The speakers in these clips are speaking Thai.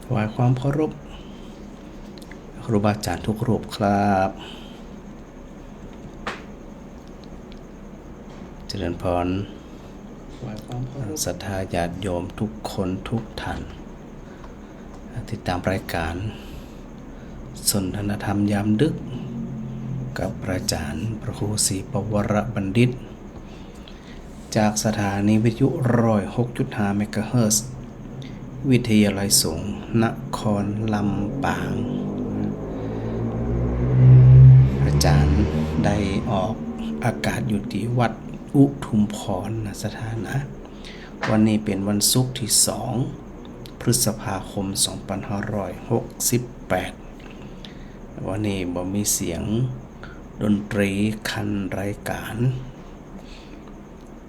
ถวายความเคารพครูบาอาจารย์ทุกรูปครับเจริญพรศรัทธาญาติโยมทุกคนทุกท่านติดตามรายการสนทนาธรรมยามดึกกับอาจารย์พระครูศรีปวรบัณฑิตจากสถานีวิทยุ106.5 เมกะเฮิรตซ์วิทยาลัยสงฆ์นครลำปางอาจารย์ได้ออกอากาศอยู่ที่วัดอุทุมพรสถานะวันนี้เป็นวันศุกร์ที่2พฤษภาคม2568วันนี้บ่มีเสียงดนตรีคันรายการ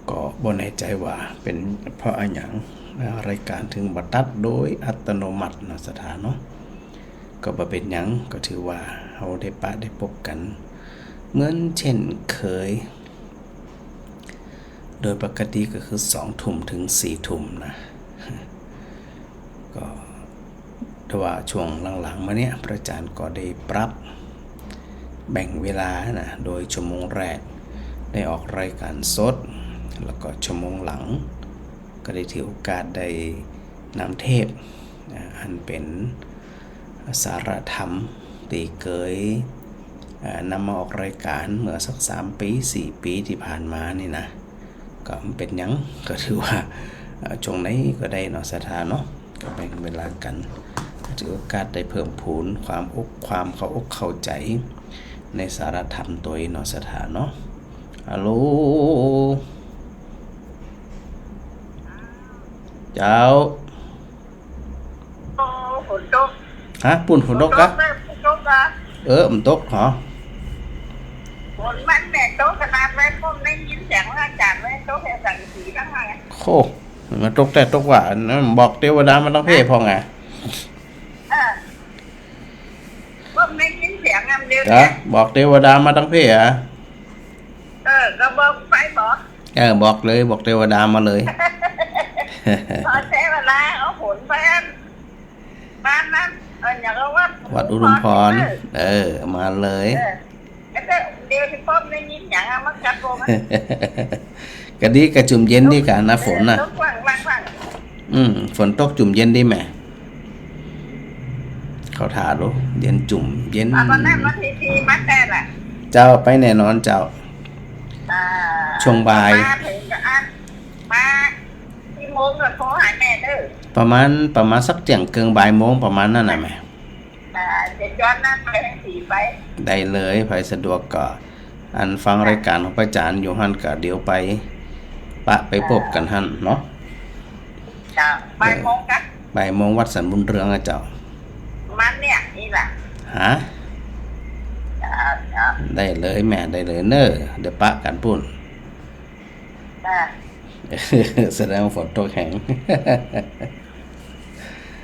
ก็บ่แน่ใจว่าเป็นเพราะอะไรอย่างรายการถึงบัตัดโดยอัตโนมัตินะสถานเนาะก็บ่เป็นหยังก็ถือว่าเราได้ปะได้พบกันเหมือนเช่นเคยโดยปกติก็คือ20:00 นถึง4:00 นนะก็แต่ว่าช่วงหลังๆมาเนี้ยพระอาจารย์ก็ได้ปรับแบ่งเวลานะโดยชั่วโมงแรกได้ออกรายการสดแล้วก็ชั่วโมงหลังก็ได้ถือโอกาสได้นำเทพอันเป็นสารธรรมตีเกยนำมาออกรายการเมื่อสัก3 ปี 4 ปีที่ผ่านมานี่นะก็เป็นยังก็ถือว่าช่วงไหนก็ได้เนาะสถานเนาะก็แบ่งเวลากันถือโอกาสได้เพิ่มพูนความเข้าใจในสารธรรมตัวเนาะสถานเนาะฮัลโหลเจ้าฝนตกฮะปุ่นฝนตกกะมันตกเหรอฝนมันแม่โตขนาดแม่ผมได้ยินเสียงอาจารย์แม่โตแค่สั่งสีทั้งไงโคมันตกแต่ตกว่านั่นบอกเทวดามันต้องเพ่พอไงผมได้ยินเสียงเดียวเนี่ยบอกเทวดามาต้องเพ่อะก็บอกไปบอกบอกเลยบอกเทวดามาเลยพอเทวดาเอาฝนไปบ้านนั้นอย่างวัดอุดมพรมาเลยเดี๋ยวที่พ่อได้ยินอย่างมันกัดโกงกะดีกะจุ่มเย็นดีกะนะฝนน่ะฝนตกจุ่มเย็นดีแม่เขาถ่าดูเย็นจุ่มเย็นวันนั้นวันที่มาแต่ละเจ้าไปแน่นอนเจ้าช่วงบ่ายมาที่โมงก็โทรหาแม่เด้อประมาณสักเที่ยงเกินบ่ายโมงประมาณนั้นน่ะแม่เด็กย้อนนั้นไปทั้งสี่ไปได้เลยใครสะดวกก็อันฟังรายการของพระอาจารย์อยู่หั่นก็เดี๋ยวไปไปพบกันหั่นเนาะบ่ายโมงกันบ่ายโมงวัดสันบุญเรืองอ่ะเจ้ามันเนี่ยนี่แหละฮะได้เลยแม่ได้เลยเน้อเดี๋ยวปะกันปุ่นแสดงว่าฝนตกแข็ง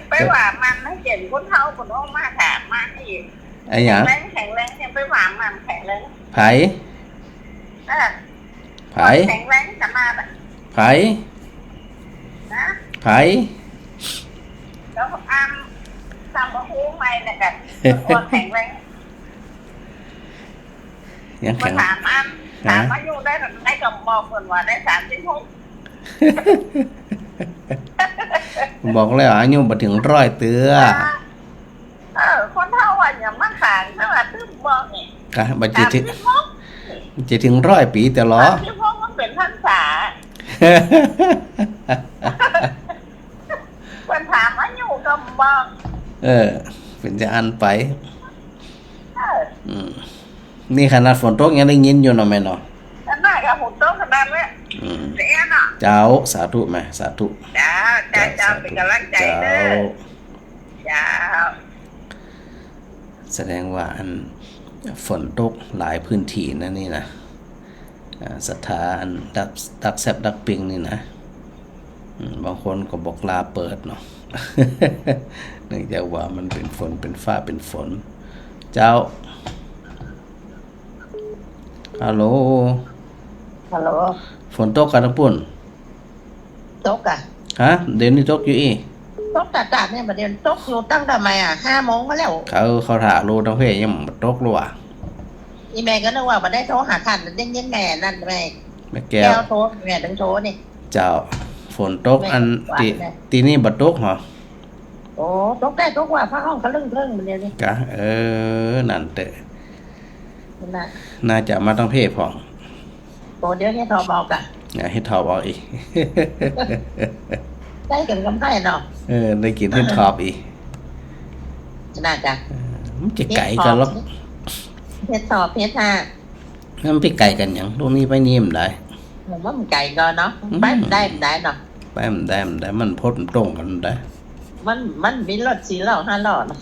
ไปว่ามันให้เห็นคนเฒ่าคนน้องมาถามมาอีกไอ้หยังแข็งแรงไปว่ามันแข็งแรงไผแข็งแรงจะมาไผแล้วทำมาหูใหม่นะกันคนแข็งแรงยังแข็งถามมาอยู่ได้กับบอกคนว่าได้36บอกเลยอายุบ่ถึง100เตื้อคนเฒ่าว่าอย่ามาขางถ้าว่าตึ้มบอกนี่ก็บ่จะถึง100 ปีแต่หรอ36มันเป็นพรรษาเพิ่นถามอายุก็บอกเป็นจะอันไปนี่ขนาดฝนตกยังได้ยินอยู่เนาะแม่เนาะน่ากับฝนตกขนาดนี้เสียเนาะเจ้าสาธุแม่สาธุจ้าเป็นกำลังใจเด้อจ้าแสดงว่าอันฝนตกหลายพื้นที่นะนี่นะศรัทธาอันดักแซบดักปิงนี่นะบางคนก็บอกลาเปิดเนาะเนื่องจากว่ามันเป็นฝนเป็นฟ้าเป็นฝนเจ้าฮัลโหลฝนตกกันทั้งปุ่นตกอ่ะฮะเดี๋ยวนี้ตกอยู่อี ตกจัดเนี่ยประเดี๋ยวตกอยู่ตั้งทำไม5 โมงก็แล้วเขาถ่ารู้ทั้งเพศยังบ่ตกรู้อ่ะอีแม่ก็นึกว่ามาได้โทรหาท่านเด้งแม่นั่นแม่แก้วโทรแม่ถึงโทรนี่เจ้าฝนตกอันตีนี่บ่ตกเหรอโอ้ตกได้ตกว่าพระห้องเขาเรื่องมันเดียวนี่กะนั่นเตะน่าจะมาต้องเพศพ่องโอ้เดี๋ยวให้ทอบอกอ่ะให้ทอบอกอีกได้กินกำไพ่เนาะได้กินให้ทอบอีกน่าจะมันจะไก่กันหรอกเพชรทอบเพชรมันไปไก่กันอย่างตรงนี้ไปนิ่มได้ผมว่ามันไก่ก็เนาะไปได้เนาะไปมันได้มันพดตรงกันได้มันมีรถ4 ล้อ 5 ล้อนะ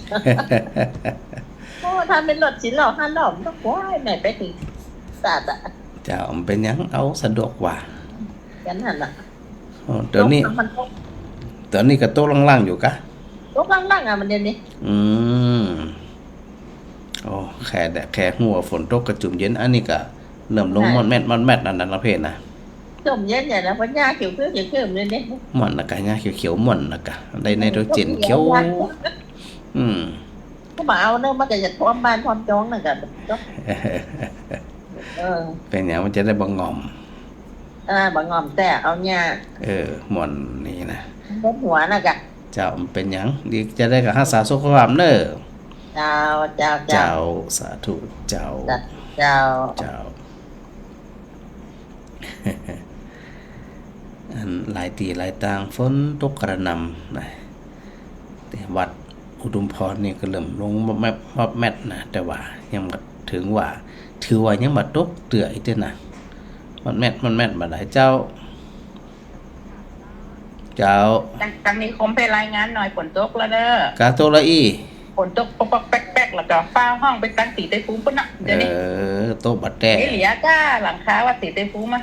โอ้ถ้าเป็นรถ4 ล้อ 5 ล้อมันต้องว้ายแม่ไปถึงศาสตร์เจ้าเป็นยังเอาสะดวกกว่ากันนั่นน่ะตอนนี้ก็โต๊ะล่างๆอยู่กะโต๊ะล่างมันเดี๋ยวนี้โอ้แค่หัวฝนตกกระจุ่มเย็นอันนี้ก็เริ่มลงมอนแมทนั่นละเพศนะจุ่มเย็นเนี่ยนะเพราะหญ้าเขียวเลยนี่มอนนะกะหญ้าเขียวๆมอนนะกะได้ไนโตรเจนเขียวก็มาเอาเนื้อมันก็จะพร้อมบ้านพร้อมจ้องน่ะกันเป็นอย่างมันจะได้บางงอมบางงอมแต่เอาหญ้ามอนนี่นะบนหัวน่ะกะเจ้าเป็นอย่างดีจะได้กับรักษาสุขภาพเนอะเจ้าสาธุเจ้าอันหลายตีหลายต่างฝนตกกระหน่ำนะแต่วัดอุดมพรนี่ก็เริ่มลงแมทนะแต่ว่ายังถือว่ายังมาตกเตื่อยเด้นะมันแมทมาหลายเจ้าตั้งนี้คมไปรายงานหน่อยฝนตกแล้วเด้อกาโตละอีฝนตกปอกแป๊กแล้วก็ฟ้าห้องไปตั้งตีไต้ฟุ้งปุ่นน่ะเดี๋ยวนี้ตกบัดแตะเหลียก้าหลังคาว่าตีไต้ฟุ้งมั้ย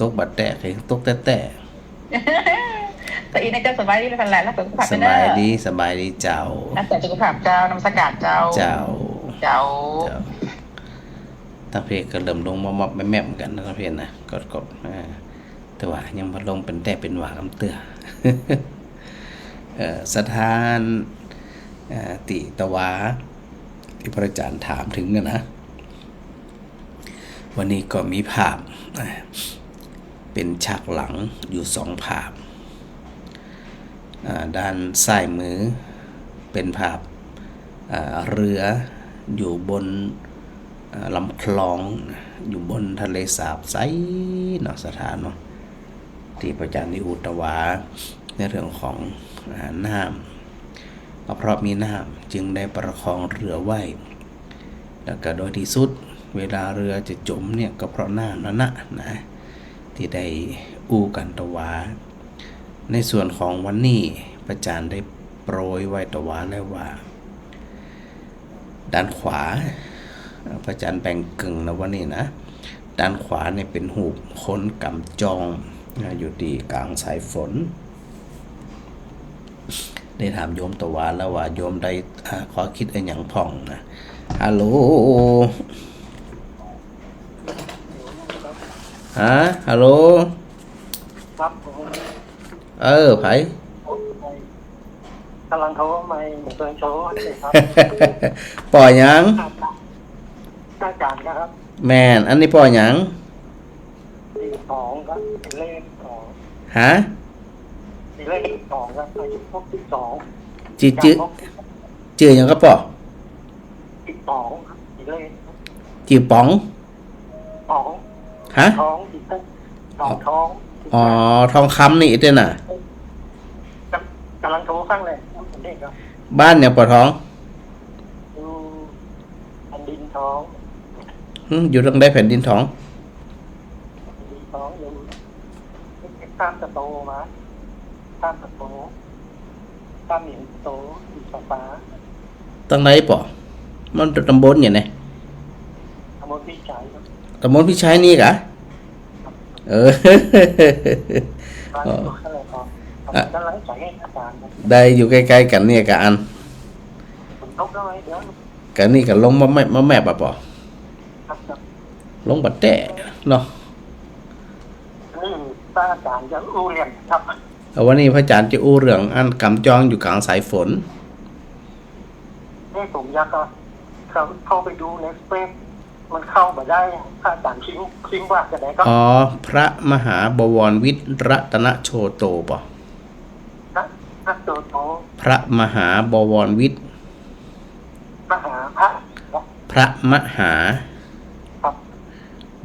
ตกบัดแตะตกแต่แต่อีนี่เจ้าสบายดีเป็นไรแล้วสุขภาพเป็นสบายดีเจ้าแต่สุขภาพเจ้านำสกัดเจ้าตาเพก็เริ่มลงมอบแม่ๆกันนะตาเพนะกดแต่ว่ายังบ่ลงเป็นแต่เป็นหวากำเตือสถานติตวาที่พระอาจารย์ถามถึงนะวันนี้ก็มีภาพเป็นฉากหลังอยู่2 ภาพด้านซ้ายมือเป็นภาพเรืออยู่บนลำคลองอยู่บนทะเลสาบใสเนาะสถานเนาะที่พระอาจารย์ได้อุตวาในเรื่องของน้ำเพราะมีน้ำจึงได้ประคองเรือไว้แล้วก็โดยที่สุดเวลาเรือจะจมเนี่ยก็เพราะน้ำนั่นนะที่ได้อู้กันตวาในส่วนของวันนี้พระอาจารย์ได้โปรยไว้ตวาแล้วว่าด้านขวาพระอาจารย์แบ่งกึ่งนะวันนี้นะด้านขวาเนี่ยเป็นหูบคนกำจองอยู่ที่กลางสายฝนได้ถามโยมตวาแล้วว่าโยมได้ขอคิดอะไรอย่างพ่องนะฮัลโหลฮัลโหลครับไผกำลังโทรไม่ตัวโทรครับปล่อยยังอาจารย์ครับแม่นอันนี้ปล่อยยัง2ครับเลข2ฮะเลข2ครับอายุ62จื้อยังก็ปอ12ครับเลขจื้อป๋องฮะท้องทองคำนี่เด้อน่ะกำลังโทรฟังเลยบ้านเนี่ยปอท้องแผ่นดินท้องอยู่ตรงได้แผ่นดินท้องอยู่ข้ามตะโตมาข้ามตะโตข้ามหมิงโตอยู่ฟ้าตั้งไหนปอมันตำบลอย่างไรตำบลพี่ชัยนี่กะได้อยู่ใกล้ๆกันเนี่ยกะอันกันนี่กันลงมาแม่ปอลงบัดแตะเนาะป้าอาจารย์จะรู้เรียนครับ วันนี้พระอาจารย์จะอู้เรื่องอันกำจองอยู่กลางสายฝน นี่ผมอยากจะเข้าไปดูในเฟซมันเข้ามาได้พระอาจารย์คิงว่าจะไหนก็ อ๋อพระมหาบวรวิทย์รัตนโชโตป่ะ นักโตโต พระมหาบวรวิทย์ มหาพระ พระมหา ครับ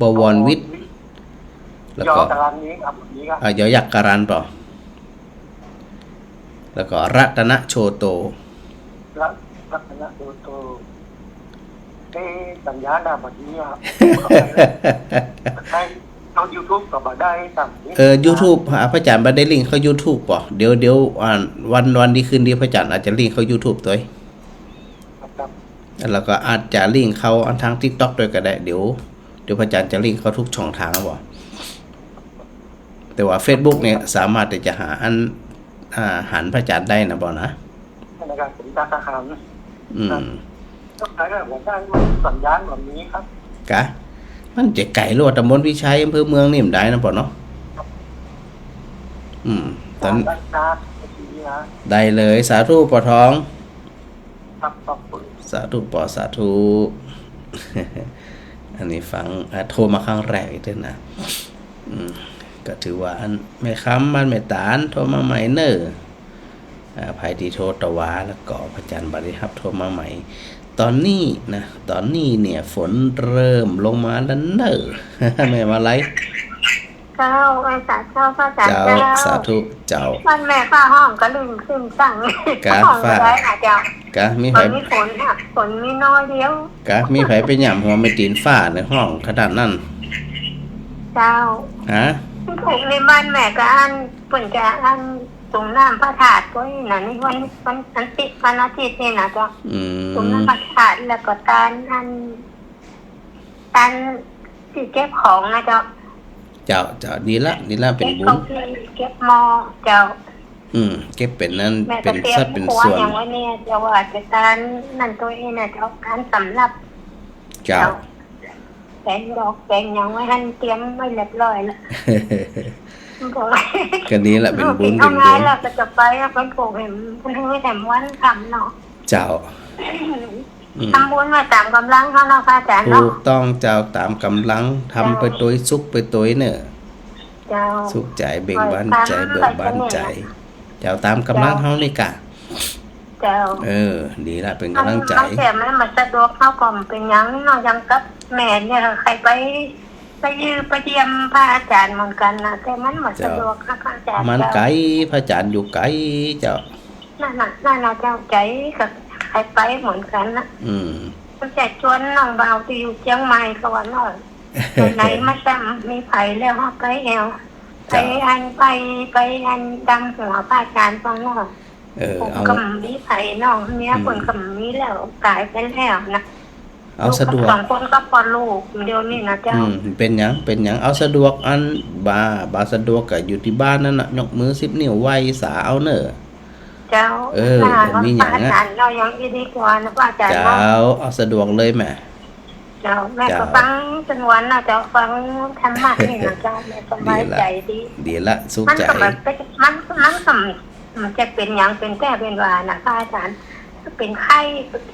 บวรวิทย์แล้ว ยอ ก็ ตารางนี้ครับแบบนี้ครับ ยอยักษ์การันป่ะแล้วก็รัตนโชโต แล้วลักษณะโตโตสัญญาณแบบนี้ครับให้เอา YouTube ก็มาได้ตามนี้YouTube พระอาจารย์มาได้ลิงก์เข้า YouTube ป่ะเดี๋ยววันดีคืนดีพระอาจารย์อาจจะลิงก์เข้า YouTube ตัวครับ แล้วก็อาจจะลิงก์เข้าทาง TikTok ด้วยก็ได้เดี๋ยวพระอาจารย์จะลิงก์เข้าทุกช่องทางป่ะแต่ว่า Facebook เนี่ยสามารถที่จะหาหันพระอาจารย์ได้นะบ่นะ ในการเป็นทหาร ต้องใช้แบบว่าได้สัญญาณแบบนี้ครับ กะมันจะไก่ลวดตำบลพิชัยอำเภอเมืองนี่มันได้นะป่ะเนาะตอน ได้ตาทีนะ ได้เลยสาธุปอทอง ครับขอบคุณ สาธุปอสาธุ อันนี้ฟังโทรมาครั้งแรกอีกด้วยนะก็ถือว่าอันไม่ค้ำมันไม่ตานโทรมาใหม่เนอภัยที่โทรตะวาแล้วก็พระจันทร์บริฮับโทรมาใหม่ตอนนี้เนี่ยฝนเริ่มลงมาแล้วเนอ ไม่มาไร เจ้าไอ้สาเจ้าพระอาจารย์ เจ้า เจ้า สาธุเจ้า วันแม่ฟ้าห้องก็ลืมขึ้นสั่ง กา ห้อง ฟ้า ได้นะเจ้าก ะมี ต ไผ อนนี้ฝนค่ะฝนมีน้อยเดียว กะมีไผไปหย่ำหัวไม่ตีนฝ้าในห้องขนาดนั้น เจ้า ฮะ ถูกในบ้านแม่ก็อันฝนจะอันตรงน้ำพระธาตุก็นั่นนี่วันติดวันอาทิตย์นี่นะเจ้าตรงน้ำพระธาตุแล้วก็ตานที่เก็บของนะเจ้า เจ้าดีละเป็นบุญ เก็บหม้อเจ้า เก็บเป็นนั้น แม่ เป็ ก็ น เตรีย สั ม ดเป็น ครัว ส่วน อย่างไว้เนี่ยเจ้าว่าจะการนั่นตัวเองนะเจ้าการสำหรับ เจ้า แกงดอกแกงอย่างไว้ให้เตรียมไว้เรียบร้อยแล้ว ก็นี้แหละเป็นบุญ เอาไงล่ะก็จะไปเป็นโผล่เห็นคุณให้แต่วันทำเนาะ เจ้า ทำบุญมาตามกำลังเขาเนาะพระอาจารย์ ถู เนาะ กต้องเจ้าตามกำลังทำไปตัวสุขไปตัวเนอะ เจ้า สุขใจเบ่งบานใจเบิกบานใจ เจ้าตามกำลังเฮานี่กะ เจ้า ดีละเป็นกำลังใจ มันแต่มันสะดวกเข้าก่อมเป็นยังเนาะยังกับแม่เนี่ยใครไปเยี่ยมพระอาจารย์เหมือนกันนะแต่มันมันสะดวกนะพระอาจารย์ มันไกลพระอาจารย์อยู่ไกลเจ้า นั่นน่ะเจ้าใจกับใครไปเหมือนกันนะ มันจะชวนน้องเบาที่อยู่เชียงใหม่ก็ว่าน้องไหนมาจำมีไผ่แล้วฮะไปแอวไปอันดำหัวพระอาจารย์ฟังน้องผมก็มีไผ่น้องเนี้ยคนก็มีแล้วตายไปแล้วนะ เอาสะดวก สองคนก็พอลูกเดียวนี่นะเจ้า เป็นหยังเอาสะดวกอันบาสะดวกก็อยู่ที่บ้านนั่นน่ะยกมือ10 นิ้วไหวสาเอาเนอะ เจ้า มีอย่างนะ อาจารย์เรายังดีกว่านะพระอาจารย์ เจ้าเอาสะดวกเลยแม่ เจ้าแม่ก็ฟังจนวันนะเจ้าฟังธรรมะนี่นะเจ้าแม่สบายใจดี ละสุข มัน ใจ ก็แบบมันจะเป็นอย่างเป็นแต่เป็นวานะพระอาจารย์เป็นไข้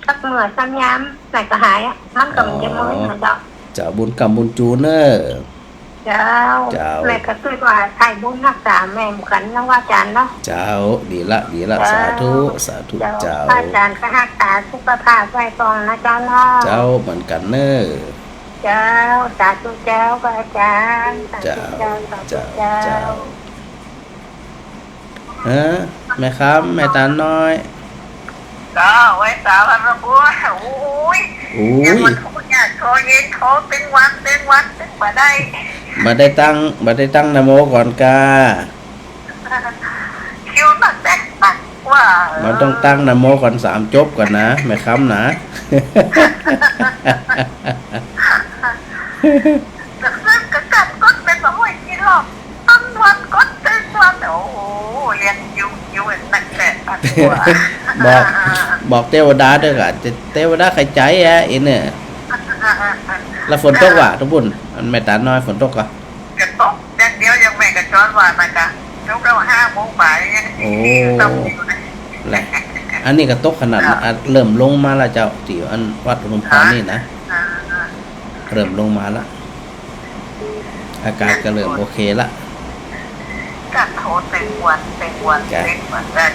สักเมื่อสักยามไหนก็หายอ่ะมันก็มันจะมือนะเจ้า เจ้าบุญกรรมบุญจูเนอร์ เจ้าแม่ก็คือว่าไทยบุญรักษาแม่เหมือนกันนะว่าอาจารย์เนาะ เจ้าดีละสาธุเจ้า อาจารย์ก็รักษาสุขภาพไว้ก่อนนะเจ้าเนาะ เจ้าเหมือนกันเนอร์ เจ้าสาธุเจ้าพระอาจารย์สาธุเจ้าสาธุเจ้า แม่ครับแม่ตาน้อย ก็ไว้สาวระบัวโอ้ยยังมันเขาเนี่ยโทรเย็นโทรเป็นวันถึงมาได้ มาได้ตั้งนะโมก่อนกา คิวหนักแน่นักว่า มันต้องตั้งนะโมก่อน3 จบก่อนนะแม่ครับนะ จะซื้อกระกันก็เป็นแบบว่ากี่รอบตั้งวันก็ตึ้งวันโอ้โหเรียนอยู่หนักแต่ตัว บอกเทวดาด้วยกะเทวดาใครใจเนี่ยแล้วฝนตกว่ะทุกบุญมันแม่ตาน้อยฝนตกอ่ะ กระตกแดงเดียวยังไม่กระจอนว่านะกะเจ้ากระ เรา5 โมงไป โอ้ ต้องอยู่นะ แหละอันนี้ก็ตกขนาดเริ่มลงมาแล้วเจ้าติ๋วอันวัดอุดมพรนี่นะ อ่า เริ่มลงมาละอากาศก็เริ่มโอเคละ ก็โทรเป็นวันได้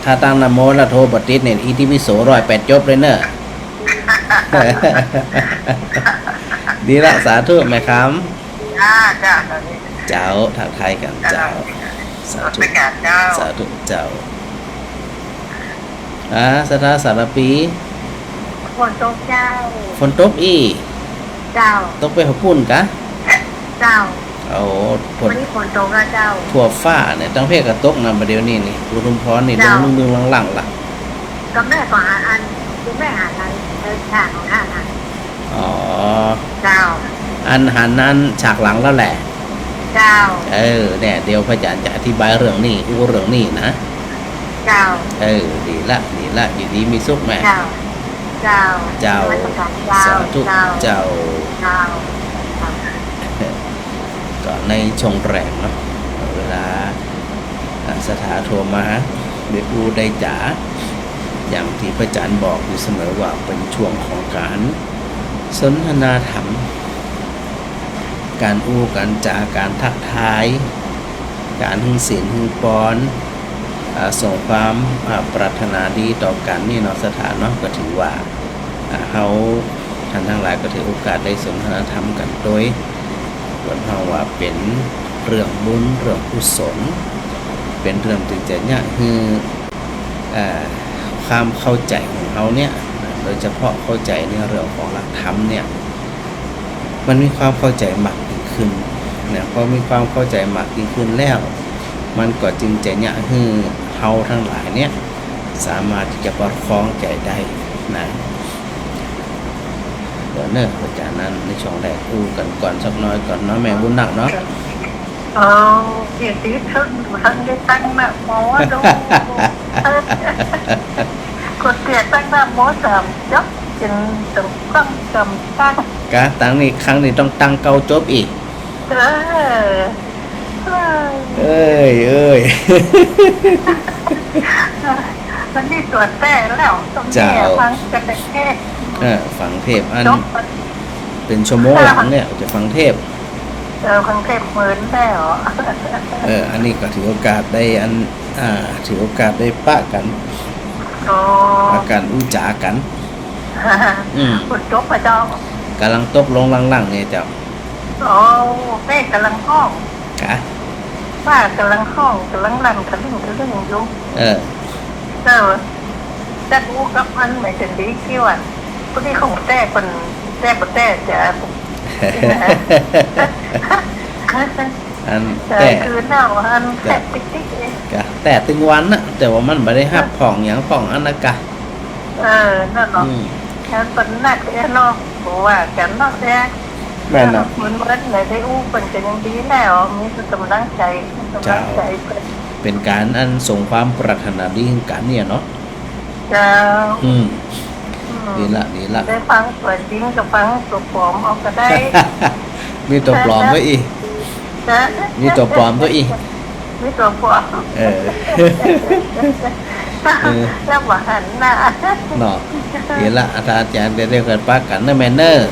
ถ้าตั้งนะโมแล้วโทรบ่ติดเนี่ยอีทีวิโส108จบเลยเนอะ ดีละสาธุแม่คำ จ้าตอนนี้ เจ้าทักทายกันเจ้าสาธุ ประกาศเจ้า สาธุเจ้าสถาสารปี ฝนตกเจ้า ฝนตกอี เจ้า ตกไปหัวปุ่นกะ เจ้า เอาฝน วันนี้ฝนตกแล้วเจ้า ทั่วฟ้าเนี่ยตั้งเพศกระตกนำประเดี๋ยวนี้นี่อุดมพรนี่ล เจ้า งลึงๆหลังๆล่ะ ก็แม่ก็หาอันคือแม่หาอันฉากของท่านอ่ะ อ๋อ เจ้า อันหันนั้นฉากหลังแล้วแหละ เจ้า เนี่ยเดี๋ยวพระอาจารย์จะอธิบายเรื่องนี้เรื่องนี้นะ เจ้า ดีละอยู่ดีมีสุขแม่ เจ้า เจ้า เจ้า นมัสการเจ้า สาธุ เจ้า เจ้า เจ้า ก็ในชงแรงเนาะเวลาสถาโทรมาได้พูดได้จ๋าอย่างที่พระอาจารย์บอกอยู่เสมอว่าเป็นช่วงของการสนทนาธรรม การอู้การจาการทักทาย การหึงศีลหึงปอนส่งความปรารถนาดีต่อกันนี่เนาะสถานเนาะก็ถือว่าเฮาท่านทั้งหลายก็ถือโอกาสได้สนทนาธรรมกันโดยวันเฮาว่าเป็นเรื่องบุญเรื่องกุศลเป็นเรื่องที่จะเนี่ยคือความเข้าใจของเฮาเนี่ยโดยเฉพาะเข้าใจในเรื่องของหลักธรรมเนี่ยมันมีความเข้าใจมากยิ่งขึ้นเนี่ยพอมีความเข้าใจมากยิ่งขึ้นแล้วมันก็จึงจะเนี่ยคือเฮาทั้งหลายเนี่ยสามารถที่จะประคองใจได้นะเดี๋ยวเนอะอาจารย์นั้นในช่วงแรกพูดกันก่อนสักน้อยก่อนเนาะแม่บุญหนักเนาะ เกียรติท่านได้ตั้งนะหมอดูกดเกียรติตั้งนะหมอสามยักจึงต้องจำตั้ง กะตั้งนี่ครั้งนี้ต้องตั้งเกาจบอีกเอ้ย มันนี่ตรวจแต่แล้วตรงนี้ฟังกันแต่แค่ ฟังเทพอันเป็นชั่วโมงหลังเนี่ยจะฟังเทพ ฟังเทพเหมือนได้หรอ อันนี้ก็ถือโอกาสได้ถือโอกาสได้ปะกันอาการอู้จากันคุณจบพระเจ้าก ำลังตกลงหลังๆเนี่ยเจ้า แม่กำลังห้อง กะ ป้ากำลังห้องกำลังรันกระลิ่งอยู่จะรู้กับมันหมายถึงดีที่ว่าผู้ที่ของแต่คนแต่บ่แต่จะอัน แต่คือหน้าอันแต่ติ๊กๆเองกะแต่ตึงวันน่ะแต่ว่ามันไม่ได้หับผ่องอย่างผ่องอันนะกะนั่นเนาะแค่เป็นหน้าแค่เนาะบอกว่าแค่เนาะแต่แม่น่ะเหมือนเลยได้อู้เป็นจะยังดีแล้วมีกำลังใจเป็นการอันส่งความปรารถนาดีให้กันเนี่ยเนาะดีละได้ฟังตัวจริงกับฟังตัวปลอมเอาก็ได้ มีตัวปลอมด้วยอีมีตัวปลอมด้วยอีมีตัวปลอมแล้วว่าหันหน้าเนาะดีละอาจารย์ได้เรียกกันปักกันนะแมนเนอร์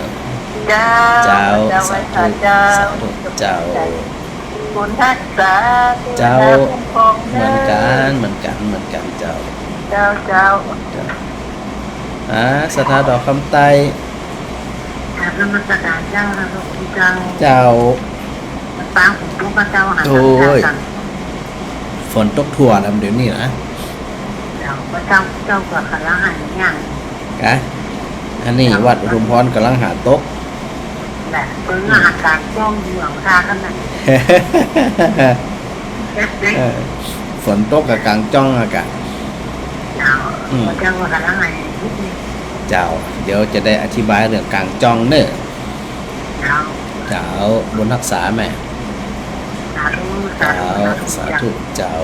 เจ้าสาธุเจ้าคุณทักษะเจ้าเหมือนกันเจ้าสถาดอกคำไตนมัสการเจ้านะลูกเจ้าฟังผมทุกพระเจ้าหาฝนตกทั่วแล้วเดี๋ยวนี้นะพระเจ้าก็กำลังหาอย่างกะอันนี้วัดอุดมพรกำลังหาตกแหละเป็นงานการจ้องเหลืองทากันนั่นฝนตกกับกลางจ้องอากาศพระเจ้าก็กำลังหาเจ้าเดี๋ยวจะได้อธิบายเรื่องกลางจ้องเนอะเจ้าบนรักษาแม่เจ้าสาธุเจ้า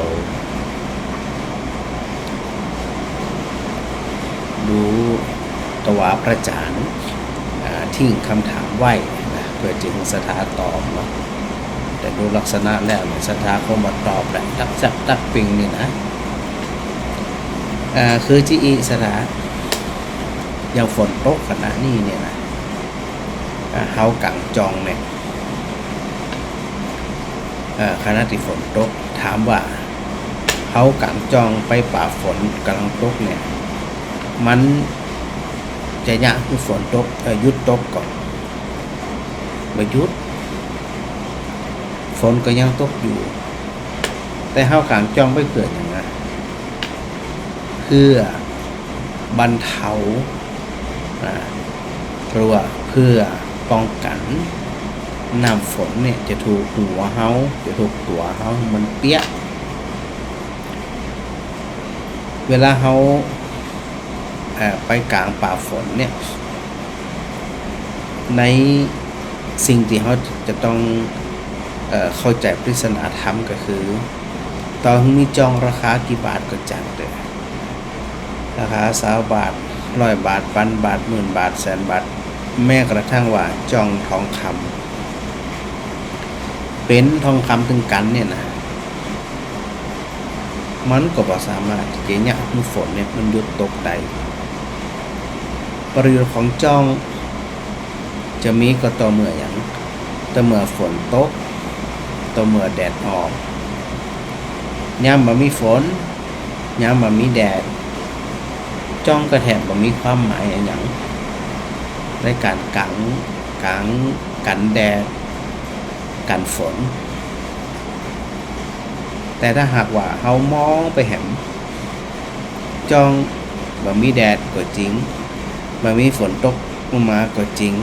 ดูตวาพระจานทิ้งคำถามไว้นะเพื่อจึงสถาตอบเนาะ แต่ดูลักษณะแล้วเนี่ยศรัทธาคงบ่ตอบแหละตักจับตักปิงนี่นะคือที่อีศรัทธาอย่างฝนตกขณะนี้เนี่ยนะเฮากังจองเนี่ยขณะที่ฝนตกถามว่าเฮากังจองไปป่าฝนกำลังตกเนี่ยมันจะยะคือฝนตกหยุดตกก่อนบ่หยุดฝนก็ยังตกอยู่แต่เฮากางจองไปเกิดอย่างนั้นเพื่อบรรเทาหรือว่าเพื่อป้องกันน้ำฝนเนี่ยจะถูกหัวเฮาจะถูกตัวเฮามันเปียกเวลาเฮาไปกลางป่าฝนเนี่ยในสิ่งที่เขาจะต้องเข้าใจปริศนาธรรมก็คือตอนมีจองราคากี่บาทก็จัดเลยราคา20 บาท100 บาท1,000 บาท10,000 บาทแสนบาทแม้กระทั่งว่าจองทองคำเป็นทองคำถึงกันเนี่ยนะมันก็บ่สามารถที่จะเนี่ยให้ฝนเนี่ยมันหยุดตกได้ประโยชน์ของจองจะมีก็ต่อเมื่ออย่างต่อเมื่อฝนตกต่อเมื่อแดดออกยามบ่มีฝนยามบ่มีแดดจองกระแทบบ่มีความหมายอย่างในการกันแดดกันฝนแต่ถ้าหากว่าเฮามองไปแหมจองบ่มีแดดก็จริงบ่มีฝนตกลงมาก็จริง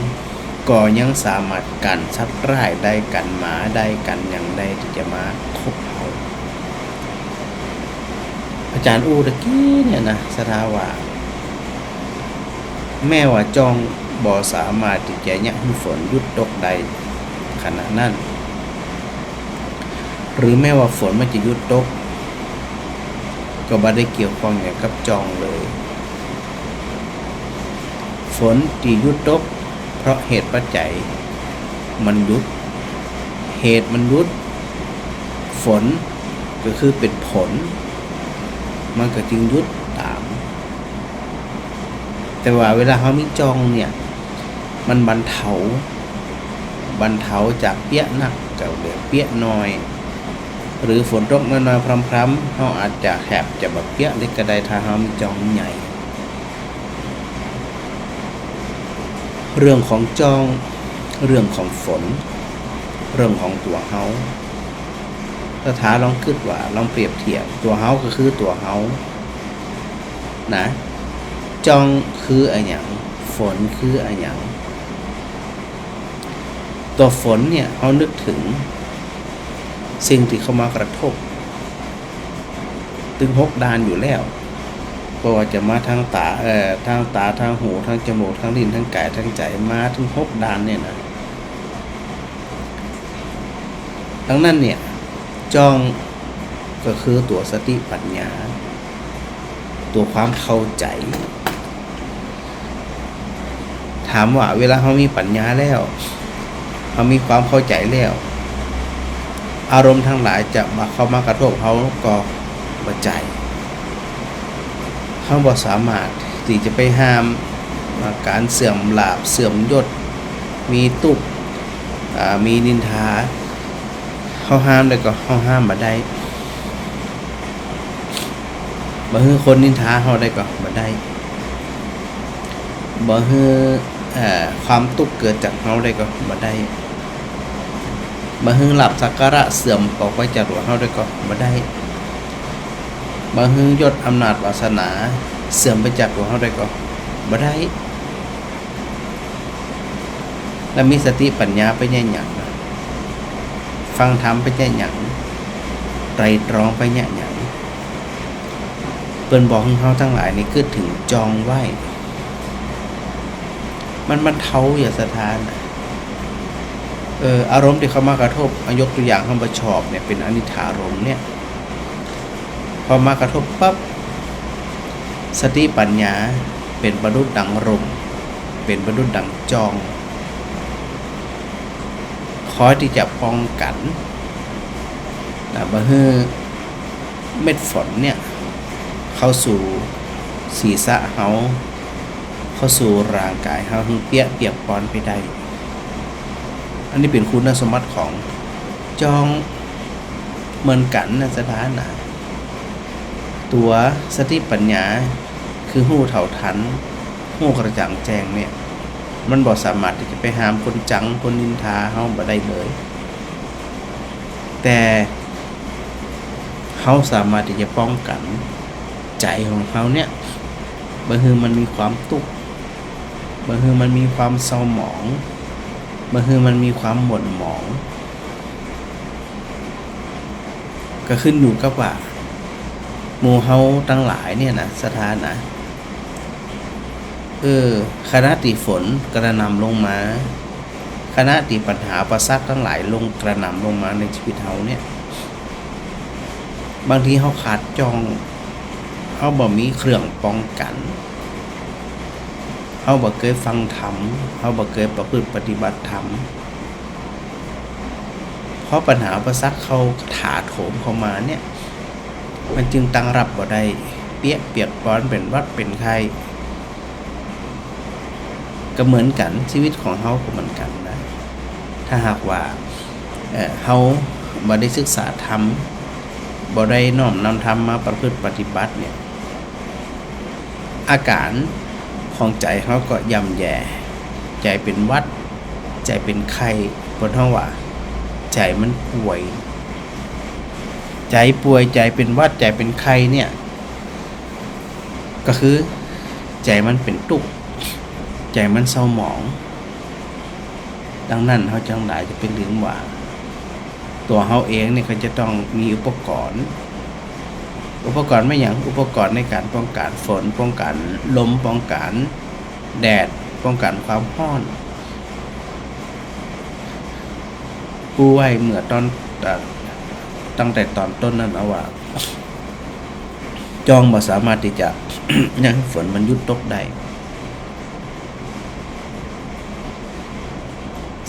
ก็ยังสามารถกันสัตว์ร้ายได้กันหมาได้กันอย่างใดที่จะมาคบเฮาอาจารย์อูตะกี้เนี่ยนะสถาว่าแม้ว่าจองบ่สามารถที่จะยั้งฝนหยุดตกได้ขณะนั้นหรือแม้ว่าฝนมันจะหยุดตกก็บ่ได้เกี่ยวข้องอย่างกับจองเลยฝนที่หยุดตกเพราะเหตุปัจจัยมันหยุดเหตุมันหยุดฝนก็คือเป็นผลมันก็จึงหยุดตามแต่ว่าเวลาเขามีจองเนี่ยมันบรรเทาจากเปียกหนักกับเหลือเปียกน้อยหรือฝนตกน้อยๆพรำๆเขาอาจจะแหบจะแบบเปียกเล็กกระไดถ้าเขามีจองใหญ่เรื่องของจองเรื่องของฝนเรื่องของตัวเฮาถ้าถาลองคิดว่าลองเปรียบเทียบตัวเฮาก็คือตัวเฮานะจองคืออะไรอย่างฝนคืออะไรอย่างตัวฝนเนี่ยเฮานึกถึงสิ่งที่เข้ามากระทบถึง6 ด้านอยู่แล้วก็ว่าจะมาทางตาทางตาทางหูทางจมูกทางลิ้นทางกายทางใจมาถึง6 ด้านเนี่ยนะดังนั้นเนี่ยจองก็คือตัวสติปัญญาตัวความเข้าใจถามว่าเวลาเขามีปัญญาแล้วเขามีความเข้าใจแล้วอารมณ์ทั้งหลายจะมาเข้ามากระทบเขาก็บ่ใจเขาบ่สามารถที่จะไปห้ามการเสื่อมลาภเสื่อมยศมีตุกมีนินทาเขาห้ามได้ก็เขาห้ามบ่ได้บ่ฮือคนนินทาเขาได้ก็บ่ได้บ่ฮือความตุกเกิดจากเขาได้ก็บ่ได้บ่ฮือลาภสักการะเสื่อมออกไปจากตัวเขาได้ก็บ่ได้บ่ฮือยศอำนาจวาสนาเสื่อมไปจากตัวเขาได้ก็บ่ได้แล้วมีสติปัญญาไปแย่หยังฟังธรรมไปแย่หยังไตรตรองไปแย่หยังเปิ้นบอกให้เฮาทั้งหลายนี่คือถึงจองไว้มันบรรเทาอย่าสถานอารมณ์ที่เข้ามากระทบยกตัวอย่างคำว่าชอบเนี่ยเป็นอนิจจารมณ์เนี่ยพอมากระทบปั๊บสติปัญญาเป็นบรรลุดังลมเป็นบรรลุดังจองคอยที่จะป้องกัน บ่ให้เม็ดฝนเนี่ยเข้าสู่ศีรษะเฮาเข้าสู่ร่างกายเฮาให้เปียกปอนไปได้อันนี้เป็นคุณสมบัติของจองเหมือนกันนะสถานะตัวสติปัญญาคือหู้เท่าทันหู้กระจ่างแจ้งเนี่ยมันบ่สามารถที่จะไปห้ามคนจังคนนินทาเฮาบ่ได้เลยแต่เฮาสามารถที่จะป้องกันใจของเฮาเนี่ยบ่ให้มันมีความทุกข์บ่ให้มันมีความเศร้าหมองบ่ให้มันมีความหม่นหมองก็ขึ้นอยู่กับว่าหมู่เฮาทั้งหลายเนี่ยนะสถานะคณะที่ฝนกระหน่ำลงมาคณะที่ปัญหาประสรรคทั้งหลายลงกระหน่ำลงมาในชีวิตเฮาเนี่ยบางทีเฮาขาดจองเฮาบ่มีเครื่องป้องกันเฮาบ่เคยฟังธรรมเฮาบ่เคยประพฤติปฏิบัติธรรมเพราะปัญหาประสรรคเขาถาโถมเข้ามาเนี่ยมันจึงตั้งรับบ่ได้เปียกปอนเป็นหวัดเป็นไข้ก็เหมือนกันชีวิตของเฮาก็เหมือนกันนะถ้าหากว่าเฮาบ่ได้ศึกษาธรรมบ่ได้น้อมนำธรรมมาประพฤติปฏิบัติเนี่ยอาการของใจเฮาก็ย่ำแย่ใจเป็นหวัดใจเป็นไข้บ่เท่าว่าใจมันป่วยใจป่วยใจเป็นหวัดใจเป็นไข้เนี่ยก็คือใจมันเป็นทุกข์ใจมันเศร้าหมองดังนั้นเฮาจังหลายจะเป็นเรื่องว่าตัวเฮาเองเนี่ยก็จะต้องมีอุปกรณ์ไม่หยังอุปกรณ์ในการป้องกันฝนป้องกันลมป้องกันแดดป้องกันความร้อนปูไว้เมื่อตั้งแต่ตอนต้นนั้นเอาว่าจองบ่สามารถที่จะ ยังฝนมันหยุดตกได้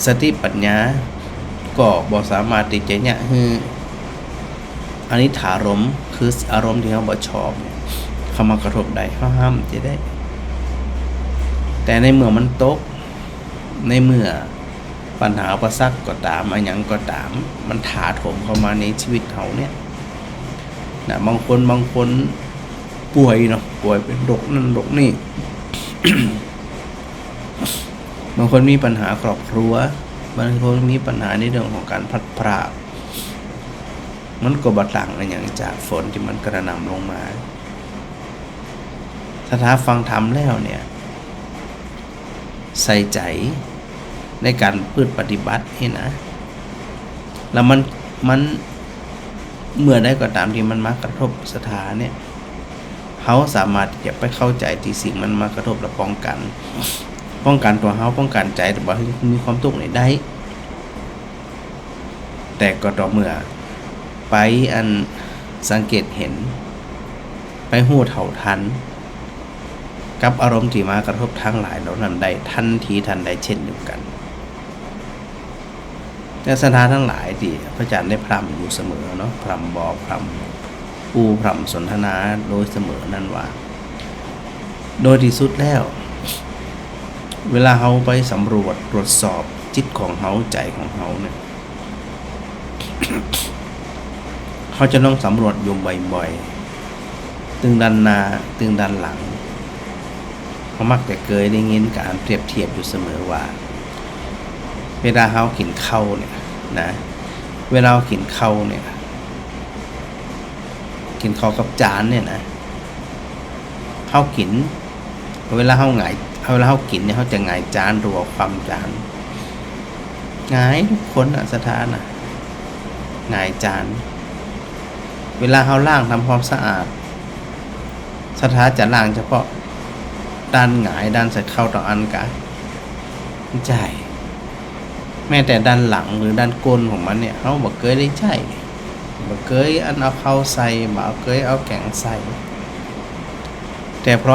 สติปัญญาก็บ่สามารถที่จะเนี่ยอันนี้ถารมคืออารมณ์ที่เราบ่ชอบเนี่ยเข้ามากระทบได้ห้ามจะได้แต่ในเมื่อมันตกในเมื่อปัญหาอุปสรรคก็ตามอะไรอย่างก็ตามมันถาโถมเข้ามาในชีวิตเขาเนี่ยนะบางคนป่วยเนาะป่วยเป็นโรคนั่นโรคนี่ บางคนมีปัญหาครอบครัวบางคนมีปัญหาในเรื่องของการพัดพรากมันก็บ่ต่างอะไรอย่างจากฝนที่มันกระหน่ำลงมาถ้าฟังธรรมแล้วเนี่ยใส่ใจในการพืชปฏิบัตินี่นะแล้วมันเมื่อได้ก็ตามที่มันมากระทบสถานเนี่ยเขาสามารถจะไปเข้าใจที่สิ่งมันมากระทบและป้องกันตัวเขาป้องกันใจแต่ว่ามีความทุกข์ในได้แต่ก็ต่อเมื่อไปอันสังเกตเห็นไปหู้เท่าทันกับอารมณ์ที่มากระทบทั้งหลายเหล่านั้นได้ทันทีทันใดเช่นเดียวกันแต่สถานทั้งหลายที่พระอาจารย์ได้พร่ำอยู่เสมอเนาะพร่ำบอกพร่ำปูพร่ำสนทนาโดยเสมอนั่นว่าโดยที่สุดแล้วเวลาเฮาไปสำรวจตรวจสอบจิตของเฮาใจของเฮาเนี่ย เขาจะต้องสำรวจอยู่บ่อยๆตึงด้านหน้าตึงด้านหลังเขามักแต่เคยได้ยินการเปรียบเทียบอยู่เสมอว่าเวลาเฮากินข้าวเนี่ยนะเวลากินข้าวเนี่ยกินข้าวกับจานเนี่ยนะเฮากินเวลาเฮากินเนี่ยเฮาจะหงายจานหรือว่าความจานหงายทุกคนสถานหงายจานเวลาเฮาล้างทำความสะอาดสถานจะล้างเฉพาะด้านหงายด้านใส่เข้าต่ออันกันไม่ใช่แม้แต่ด้านหลังหรือด้านก้นของมันเนี่ยเฮาบ่เคยได้ใช้บ่เคยอันเอาเข้าใส่บ่เคยเอาแกงใส่แต่พอ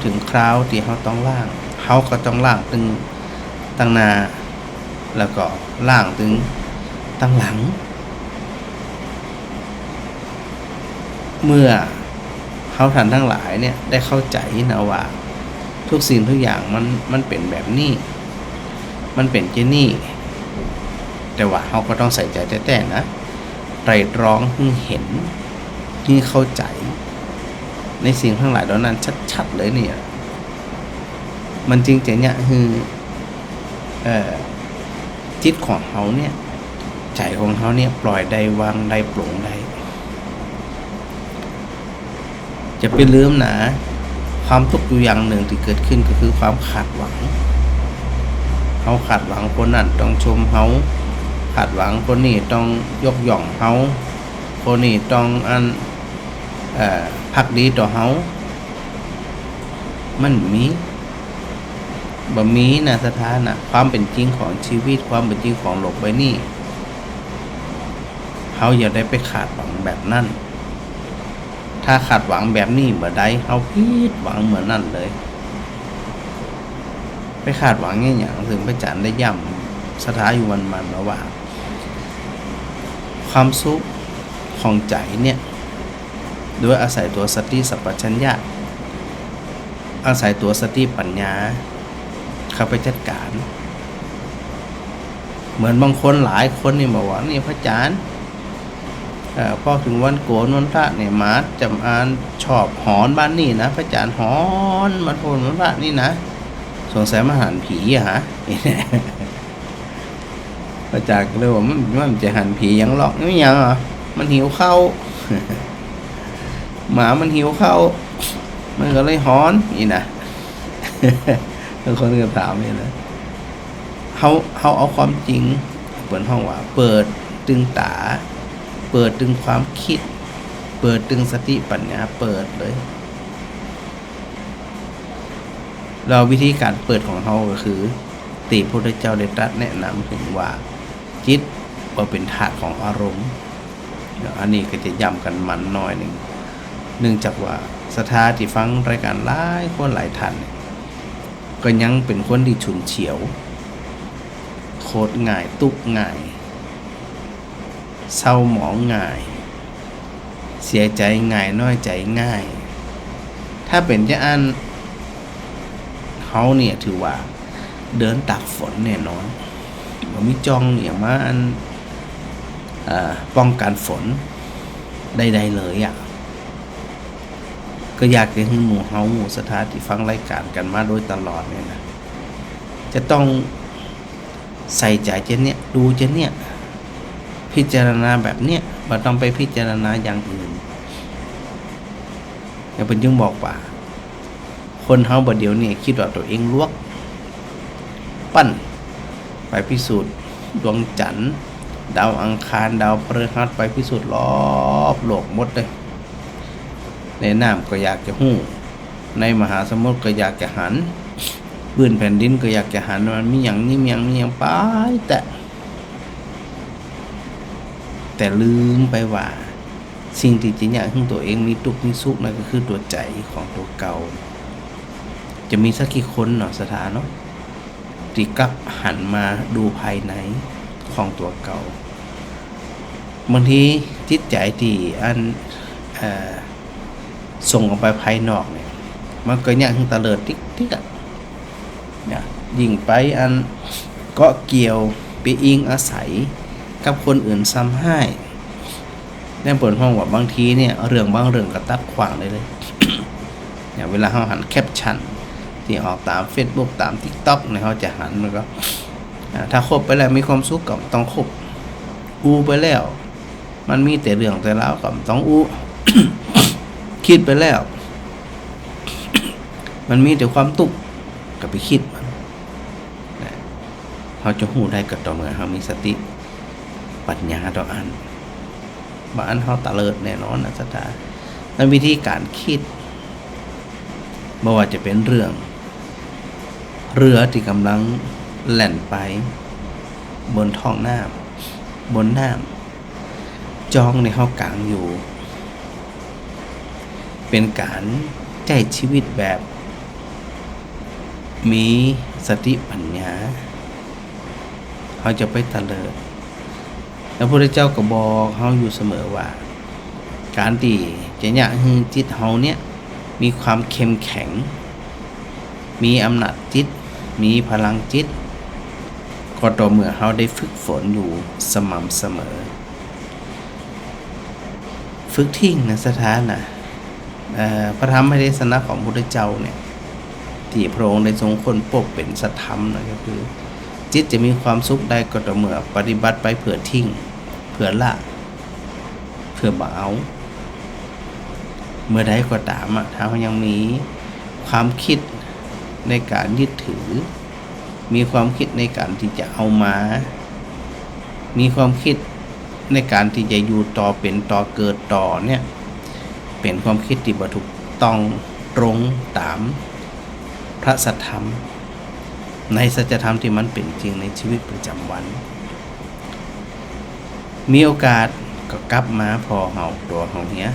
ถึงคราวที่เฮาต้องล้างเฮาก็ต้องล้างตึงตั้งหน้าแล้วก็ล้างตึงตั้งหลัง เมื่อเขาท่านทั้งหลายเนี่ยได้เข้าใจนะว่าทุกสิ่งทุกอย่างมันเป็นแบบนี้มันเป็นเจนี่แต่ว่าเขาก็ต้องใส่ใจแต่นะไตรตรองให้เห็นให้เข้าใจในสิ่งทั้งหลายเหล่านั้นชัดๆเลยเนี่ยมันจริงจะเนี่ยคือจิตของเขาเนี่ยใจของเขาเนี่ยปล่อยได้วางได้ปลงได้จะไปลืมนะความทุกข์อยู่อย่างหนึ่งที่เกิดขึ้นก็คือความขาดหวังเขาขาดหวังคนนั้นต้องชมเขาขาดหวังคนนี้ต้องยกย่องเขาคนนี้ต้องพักดีต่อเขามันมีบะมีนะสถานะความเป็นจริงของชีวิตความเป็นจริงของโลกใบนี้เขาอย่าได้ไปขาดหวังแบบนั้นถ้าขาดหวังแบบนี้เมื่อใดเขาผิดหวังเหมือนนั่นเลยไปขาดหวังอย่างถึงพระอาจารย์ได้ย้ำสถาอยู่วันแล้วว่าความสุขของใจเนี่ยโดยอาศัยตัวสติสัพพัญญะอาศัยตัวสติปัญญาเข้าไปจัดการเหมือนบางคนหลายคนนี่บอกว่านี่พระอาจารย์พอถึงวันโกนวันพระเนี่ยมาจำอานชอบหอนบ้านนี่นะพระอาจารย์หอนมาโทนวันพระนี่นะสงสัยมาหันผีอะฮะพระอาจารย์ก็เลยว่ามันจะหันผียังหรอกไม่ยังอ่ะมันหิวข้าวหมามันหิวข้าวมันก็เลยหอนนี่นะบางคนก็ถามนี่นะเขาเอาความจริงเปิดห้องว่าเปิดตึงตาเปิดตึงความคิดเปิดตึงสติปัญญาเปิดเลยเราวิธีการเปิดของเขาก็คือติพระพุทธเจ้าได้ตรัสแนะนำถึงว่าจิตว่าเป็นธาตุของอารมณ์อันนี้ก็จะย้ำกันมันน้อยหนึ่งเนื่องจากว่าสถาที่ฟังรายการหลายคนหลายท่านก็ยังเป็นคนที่ฉุนเฉียวโคตรง่ายตุกง่ายเศร้าหมองง่ายเสียใจง่ายน้อยใจง่ายถ้าเป็นจะอันเขาเนี่ยถือว่าเดินตากฝนแน่นอนมันมีจ้องอย่างมาอันป้องกันฝนใดๆเลยอ่ะก็อยากจะให้หมู่เฮาหมู่สถาที่ฟังรายการกันมาโดยตลอดเนี่ยนะจะต้องใส่ใจเจนเนี่ยดูเจนเนี่ยพิจารณาแบบเนี้ยไม่ต้องไปพิจารณาอย่างอื่นอย่าเป็นจึงบอกว่าคนเฮาบัดเดี๋ยวนี้คิดว่าตัวเองลวกปั้นไปพิสูจน์ดวงจันทร์ดาวอังคารดาวพฤหัสไปพิสูจน์รอบโลกหมดเลยในน้ำก็อยากจะหู้ในมหาสมุทรก็อยากจะหันพื้นแผ่นดินก็อยากจะหันมันมีอย่างนี้มีอย่างไปแต่ลืมไปว่าสิ่งที่จริงอย่างที่ตัวเองมีทุกข์มีสุขนั่นก็คือตัวใจของตัวเก่าจะมีสักกี่คนเนาะสถานเนาะที่กลับหันมาดูภายในของตัวเก่าบางทีจิตใจที่อันส่งออกไปภายนอกเนี่ยมันก็ยังตะเลิดติ๊กอ่ะเนี่ยยิ่งไปอันเกาะเกี่ยวไปอิงอาศัยกับคนอื่นซ้ำให้แน่เปิดห้องว่าบางทีเนี่ยเรื่องบางเรื่องก็ตัดขวางเลย อย่างเวลาเขาหันแคปชั่นที่ออกตาม Facebook ตาม TikTok เนี่ยเขาจะหันมันก็ถ้าคบไปแล้วมีความสุขก็ต้องคบอูไปแล้วมันมีแต่เรื่องแต่ราวก็ต้องอู คิดไปแล้ว มันมีแต่ความตุกก็ไปคิดมันเขาจะหูได้ก็ต่อเมื่อเขามีสติปัญญาต่ออันบ้านเขาตะเลิดแน่นอนนะสตานั่นวิธีการคิดไม่ว่าจะเป็นเรื่องเรือที่กำลังแล่นไปบนท้องน้ำบนน้ำจองในเขากลางอยู่เป็นการใช้ชีวิตแบบมีสติปัญญาเขาจะไปตะเลิดแล้วพระพุทธเจ้าก็บอกเขาอยู่เสมอว่าการที่ จะอยากให้จิตเฮาเนี่ยมีความเข้มแข็งมีอำนาจจิตมีพลังจิตก็ต่อเมื่อเฮาได้ฝึกฝนอยู่สม่ำเสมอฝึกทิ้งนะสถานะพระธรรมเทศนาของพระพุทธเจ้าเนี่ยที่พระองค์ได้ทรงค้นพบเป็นสัจธรรมนะก็คือจิตจะมีความสุขได้ก็ต่อเมื่อปฏิบัติไปเพื่อทิ้งเพื่อละเพื่อบ่เอาเมื่อใดก็ตามถ้ายังมีความคิดในการยึดถือมีความคิดในการที่จะเอามามีความคิดในการที่จะอยู่ต่อเป็นต่อเกิดต่อเนี่ยเป็นความคิดที่บ่ถูกต้องตรงตามพระสัทธรรมในสัจธรรมที่มันเป็นจริงในชีวิตประจำวันมีโอกาสก็กลับมาพอเฮาตัวเฮาเหีย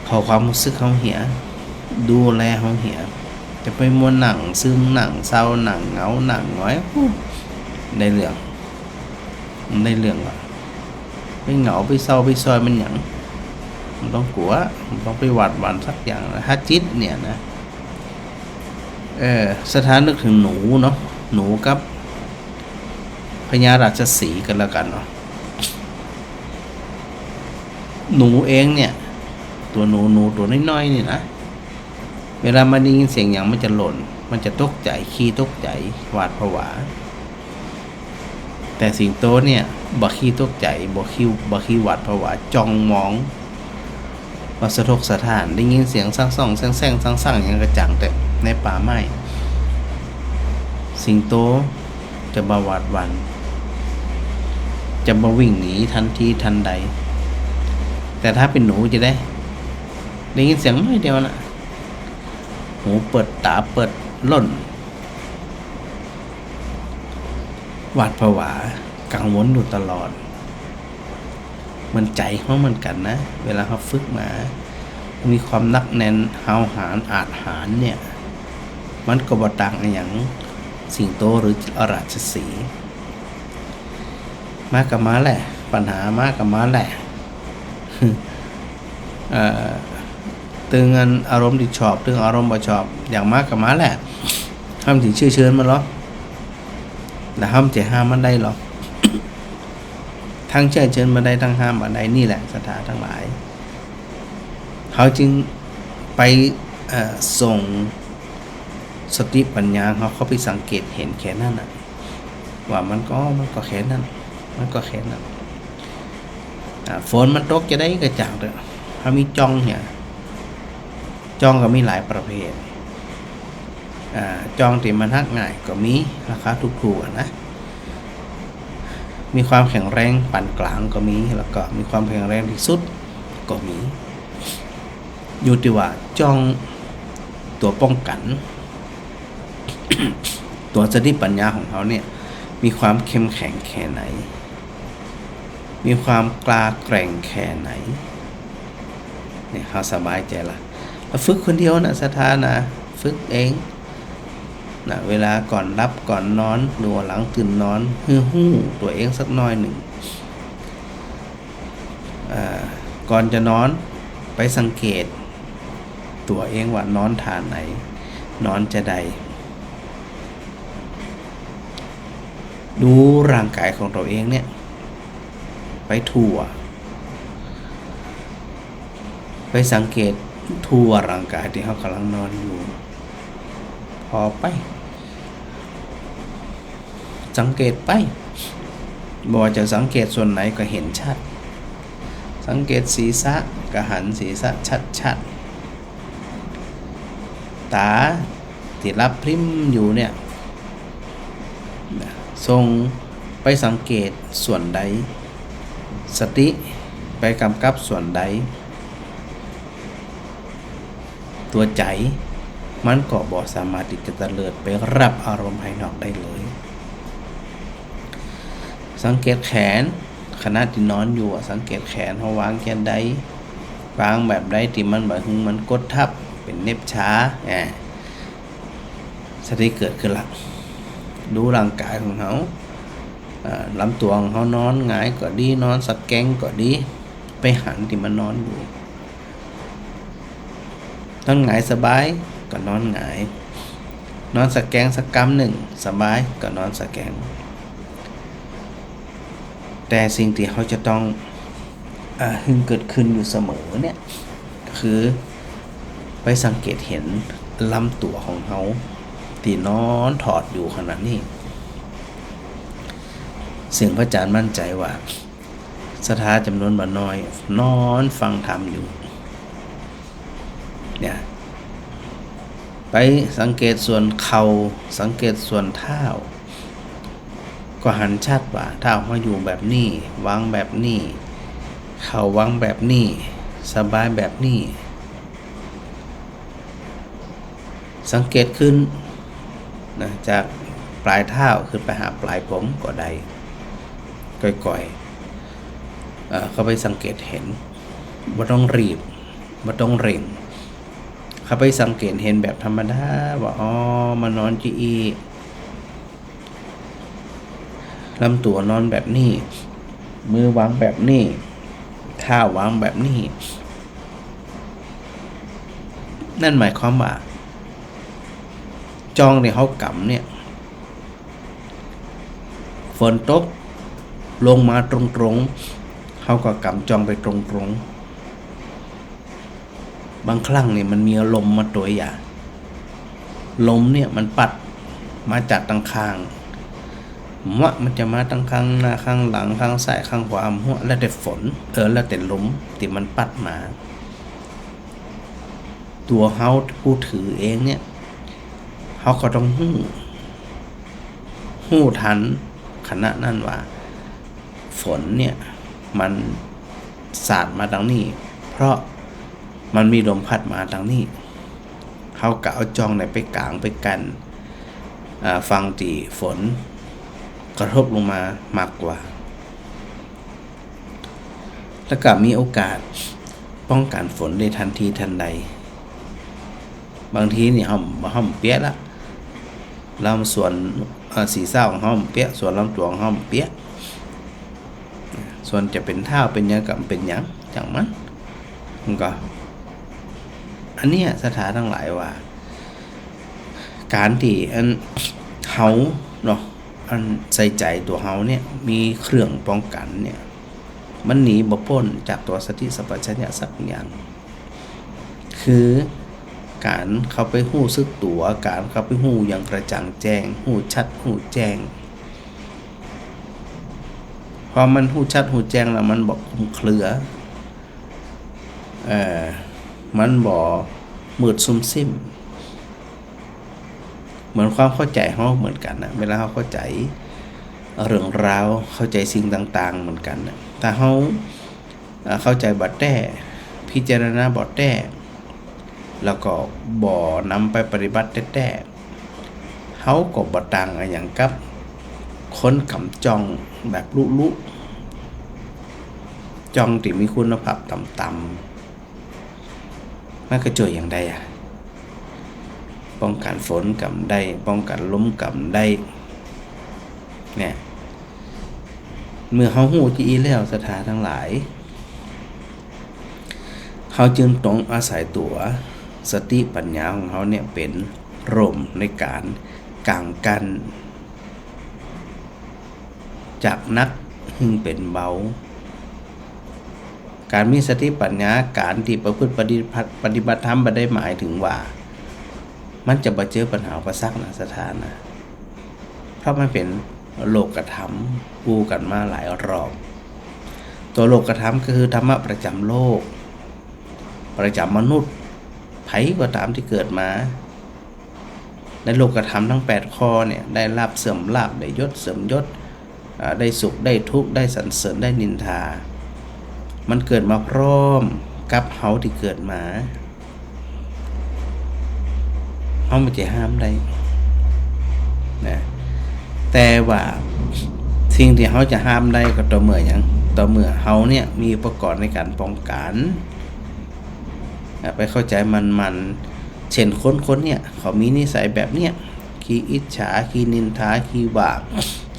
พอความรู้สึกเฮาเหียดูแลเฮาเหียจะไปมัวหนังซึมหนังเศร้าหนังเหงาหนังน้อยได้เรื่องว่ะไปเหงาไปเศร้าไปซอยมันหยังมันต้องกลัวมันต้องไปหวาดหวั่นสักอย่างถ้าจิตเนี่ยนะสถานนึกถึงหนูเนาะหนูกับพญาราชสีห์กันแล้วกันเนาะหนูเองเนี่ยตัวหนูตัวน้อยๆนี่นะเวลามันได้ยินเสียงอย่างมันจะหล่นมันจะตกใจขี้ตกใจหวาดผวาแต่สิงโตเนี่ยบ่ขี้ตกใจบ่ขี้หวาดผวาจ้องมองว่าสะทกสะท้านได้ยินเสียงซ่องๆแซ่งๆซ่างๆอย่างกระจ่างแต่ในป่าไม้สิงโตจะบ่หวาดหวั่นจะบ่วิ่งหนีทันทีทันใดแต่ถ้าเป็นหนูจะได้ยินเสียงไม่เดียวนะหูเปิดตาเปิดล่นหวาดผวากังวลอยู่ตลอดมันใจเขาเหมือนกันนะเวลาเขาฝึกมามีความนักแน่นหาวหาญอาจหาญเนี่ยมันก็บ่ต่างอย่างสิงโตหรือราชสีห์มากับมาแหละปัญหามากับมาแหละตึงเงินอารมณ์ที่ชอบตึงอารมณ์บ่ชอบอย่างมากกับมาแหละห้ามถึงชื่อเชิญมันหรอกแต่ห้ามจะห้ามมันได้หรอกทั้งเชิญมันได้ทั้งห้ามมันได้นี่แหละสถานทั้งหลายเขาจึงไปส่งสติปัญญาเขาไปสังเกตเห็นแค่นั้นน่ะว่ามันก็แค่นั้นฝนมันตกจะได้กระจ่างเลยเขามีจ้องเนี่ยจ้องก็มีหลายประเภทจ้องที่มันหักง่ายก็มีราคาถูกๆนะมีความแข็งแรงปานกลางก็มีแล้วก็มีความแข็งแรงที่สุดก็มีอยู่ที่ว่าจ้องตัวป้องกัน ตัวสติปัญญาของเขาเนี่ยมีความเข้มแข็งแค่ไหนมีความกล้าแกร่งแค่ไหนเนี่ยเขาสบายใจละแล้วฝึกคนเดียวนะสถานะฝึกเองนะเวลาก่อนรับก่อนนอนหรือหลังตื่นนอนหู้ตัวเองสักน้อยหนึ่งก่อนจะนอนไปสังเกตตัวเองว่านอนท่าไหนนอนจะใดดูร่างกายของตัวเองเนี่ยไปทั่วไปสังเกตทั่วร่างกายที่เขากำลังนอนอยู่พอไปสังเกตไปบ่ว่าจะสังเกตส่วนไหนก็เห็นชัดสังเกตศีรษะก็หันศีรษะชัดๆตาที่รับพริมอยู่เนี่ยทรงไปสังเกตส่วนใดสติไปกำกับส่วนใดตัวใจมันก็บ่สามารถที่จะเตลิดไปรับอารมณ์ภายนอกได้เลยสังเกตแขนขณะที่นอนอยู่สังเกตแขนเขาวางแค่ใดวางแบบใดที่มันแบบมันกดทับเป็นเน็บช้าสติเกิดขึ้นละดูร่างกายของเขาลำตัวของเขานอนหงายก็ดีนอนสักแกงก็ดีไปหันที่มันนอนอยู่ นอนหงายสบายก็นอนหงายนอนสแกงสักกำหนึ่งสบายก็นอนสแกงแต่สิ่งที่เขาจะต้องฮึงเกิดขึ้นอยู่เสมอเนี่ยคือไปสังเกตเห็นลำตัวของเขาที่นอนถอดอยู่ขณะนี้สิ่งพระอาจารย์มั่นใจว่าศรัทธาจำนวนบ่น้อยนอนฟังธรรมอยู่เนี่ยไปสังเกตส่วนเข่าสังเกตส่วนเท้าก็หันชัดว่าเท้าเขาอยู่แบบนี้วางแบบนี้เข่าวางแบบนี้สบายแบบนี้สังเกตขึ้นนะจากปลายเท้าขึ้นไปหาปลายผมก็ได้ก่อยๆเข้าไปสังเกตเห็นบ่ต้องรีบบ่ต้องเร่งเข้าไปสังเกตเห็นแบบธรรมดาว่าอ๋อมานอนจีอีลำตัวนอนแบบนี้มือวางแบบนี้เท้าวางแบบนี้นั่นหมายความว่าจองในเขากำเนี่ยฝนตกลงมาตรงๆเขาก็กำจองไปตรงๆบางครั้งเนี่ยมันมีลมมาตัวอย่างลมเนี่ยมันปัดมาจากทางข้างว่ามันจะมาทางข้างหน้าข้างหลังข้างซ้ายข้างขวาหัวแล้วแต่ฝนแล้วแต่ลมที่มันปัดมาตัวเฮาผู้ถือเองเนี่ยเขาก็ต้องหู้ทันขณะนั้นว่าฝนเนี่ยมันสาดมาทางนี้เพราะมันมีลมพัดมาทางนี้เขาก็เอาจองไหนไปกลางไปกันฟังตีฝนกระทบลงมามากกว่าแล้วก็มีโอกาสป้องกันฝนได้ทันทีทันใดบางทีเนี่ยห้องเปียกละลำส่วนสีเศร้าของห้องเปียกส่วนลำตัวของห้องเปียกส่วนจะเป็นเท้าเป็นยังกับเป็นยังจังมันก็อันนี้สถานทั้งหลายว่าการที่เฮาเนาะอันใส่ใจตัวเฮาเนี่ยมีเครื่องป้องกันเนี่ยมันหนีบ่พ้นจากตัวสติสัมปชัญญะสักอย่างคือการเข้าไปหู้ซึกตัวการเข้าไปหู้อย่างกระจ่างแจ้งหู้ชัดหู้แจ้งพอมันหู้ชัดหู้แจ้งแล้วมันบอกคลุมเครือมันบอกมืดซุ่มซิ่มเหมือนความเข้าใจเขาเหมือนกันนะเวลาเขาเข้าใจเรื่องราวเข้าใจสิ่งต่างๆเหมือนกันนะถ้าเขาเข้าใจบัดแต้พิจารณาบัดแต้แล้วก็บ่นำไปปฏิบัติแต้เขาก็บ่ต่างอย่างกับคนกำจองแบบลุจองที่มีคุณภาพต่ำๆมันก็ช่วยอย่างใดป้องกันฝนกำได้ป้องกันลมกำได้เนี่ยเมื่อเขาหูจีแล้วสถานทั้งหลายเขาจึงต้องอาศัยตัวสติปัญญาของเขาเนี่ยเป็นร่มในการกางกันจากนักหึงเป็นเบาการมีสติปัญญาการที่ประพฤติปฏิบัติธรรมไม่ได้หมายถึงว่ามันจะมาเจอปัญหาอุปสรรคนะสถานะเพราะมันเป็นโลกธรรมคู่กันมาหลายรอบตัวโลกธรรมก็คือธรรมะประจำโลกประจำมนุษย์ไผก็ตามที่เกิดมาในโลกธรรมทั้ง8ข้อเนี่ยได้ลาภเสื่อมลาภได้ยศเสื่อมยศได้สุขได้ทุกข์ได้สรรเสริญได้นินทามันเกิดมาพร้อมกับเฮาที่เกิดมาเฮาไม่จะห้ามได้นะแต่ว่าสิ่งที่เฮาจะห้ามได้ก็ต่อเมื่ออย่างต่อเมื่อเฮาเนี่ยมีอุปกรณ์ในการป้องกันไปเข้าใจมันเช่นคนเนี่ยเขามีนิสัยแบบเนี้ยขี้อิจฉาขี้นินทาขี้บาป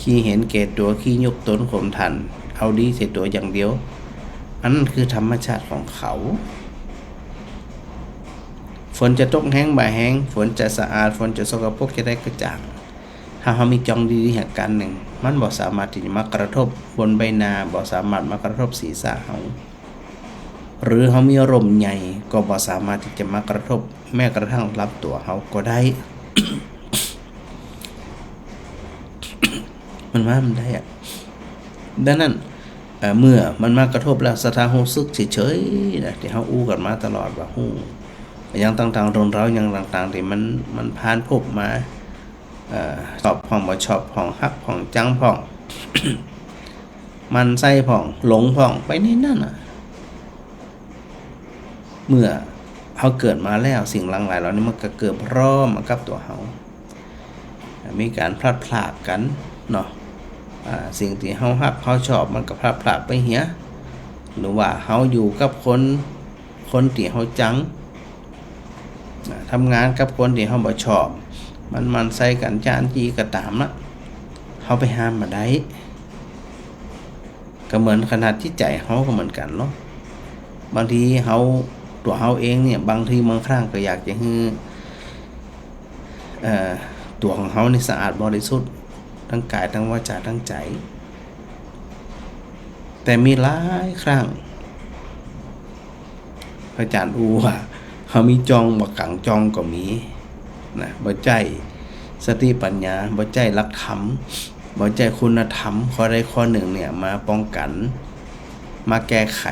ขี้เห็นแก่ตัวขี้ยกตนข่มทันเอาดีใส่ตัวอย่างเดียวอันนั้นคือธรรมชาติของเขา ฝนจะตกแห้งบ่าแห้งฝนจะสะอาดฝนจะสกปรกจะได้กระจ่างถ้าเฮามีจองดีๆเหตุการณ์หนึ่งมันบ่สามารถที่จะมากระทบบนใบหน้าบ่สามารถมากระทบศีรษะเฮาหรือเฮามีอารมณ์ใหญ่ก็บ่สามารถที่จะมากระทบแม้กระทั่งรับตัวเฮาก็ได้ มันได้อะดังนั้นเมื่อมันมากระทบแล้วสถานรู้สึกเฉยๆนะที่เฮาอู้กันมาตลอดว่าฮู้อย่างต่างๆรองเร้าอย่างต่างๆที่มันผ่านพบมาชอบพ่องบ่ชอบพ่องฮักพ่องจังพ่อง มันใส่พ่องหลงพ่องไปในนั่นน่ะเมื่อเฮาเกิดมาแล้วสิ่งหลายๆเหล่านี้มันก็เกิดพร้อมมากับตัวเฮามีการพลัดพรากกันเนาะสิ่งที่เฮาฮักเฮาชอบมันก็พลัดพรากไปเหียหรือว่าเฮาอยู่กับคนที่เฮาจังทำงานกับคนที่เฮาบ่ชอบมันใส่กันจานจีก็ตามนะเฮาไปห้ามมาได้ก็เหมือนขนาดที่ใจเฮาก็เหมือนกันเนาะบางทีตัวเฮาเองเนี่ยบางทีบางครั้งก็อยากจะให้ตัวของเฮานี่สะอาดบริสุทธิ์ทั้งกายทั้งวาจาทั้งใจแต่มีหลายครั้งพระอาจารย์อูว่าเฮามีจองบ่กังจองก็มีนะบ่ใจสติปัญญาบ่ใจหลักธรรมบ่ใจคุณธรรมข้อใดข้อหนึ่งเนี่ยมาป้องกันมาแก้ไข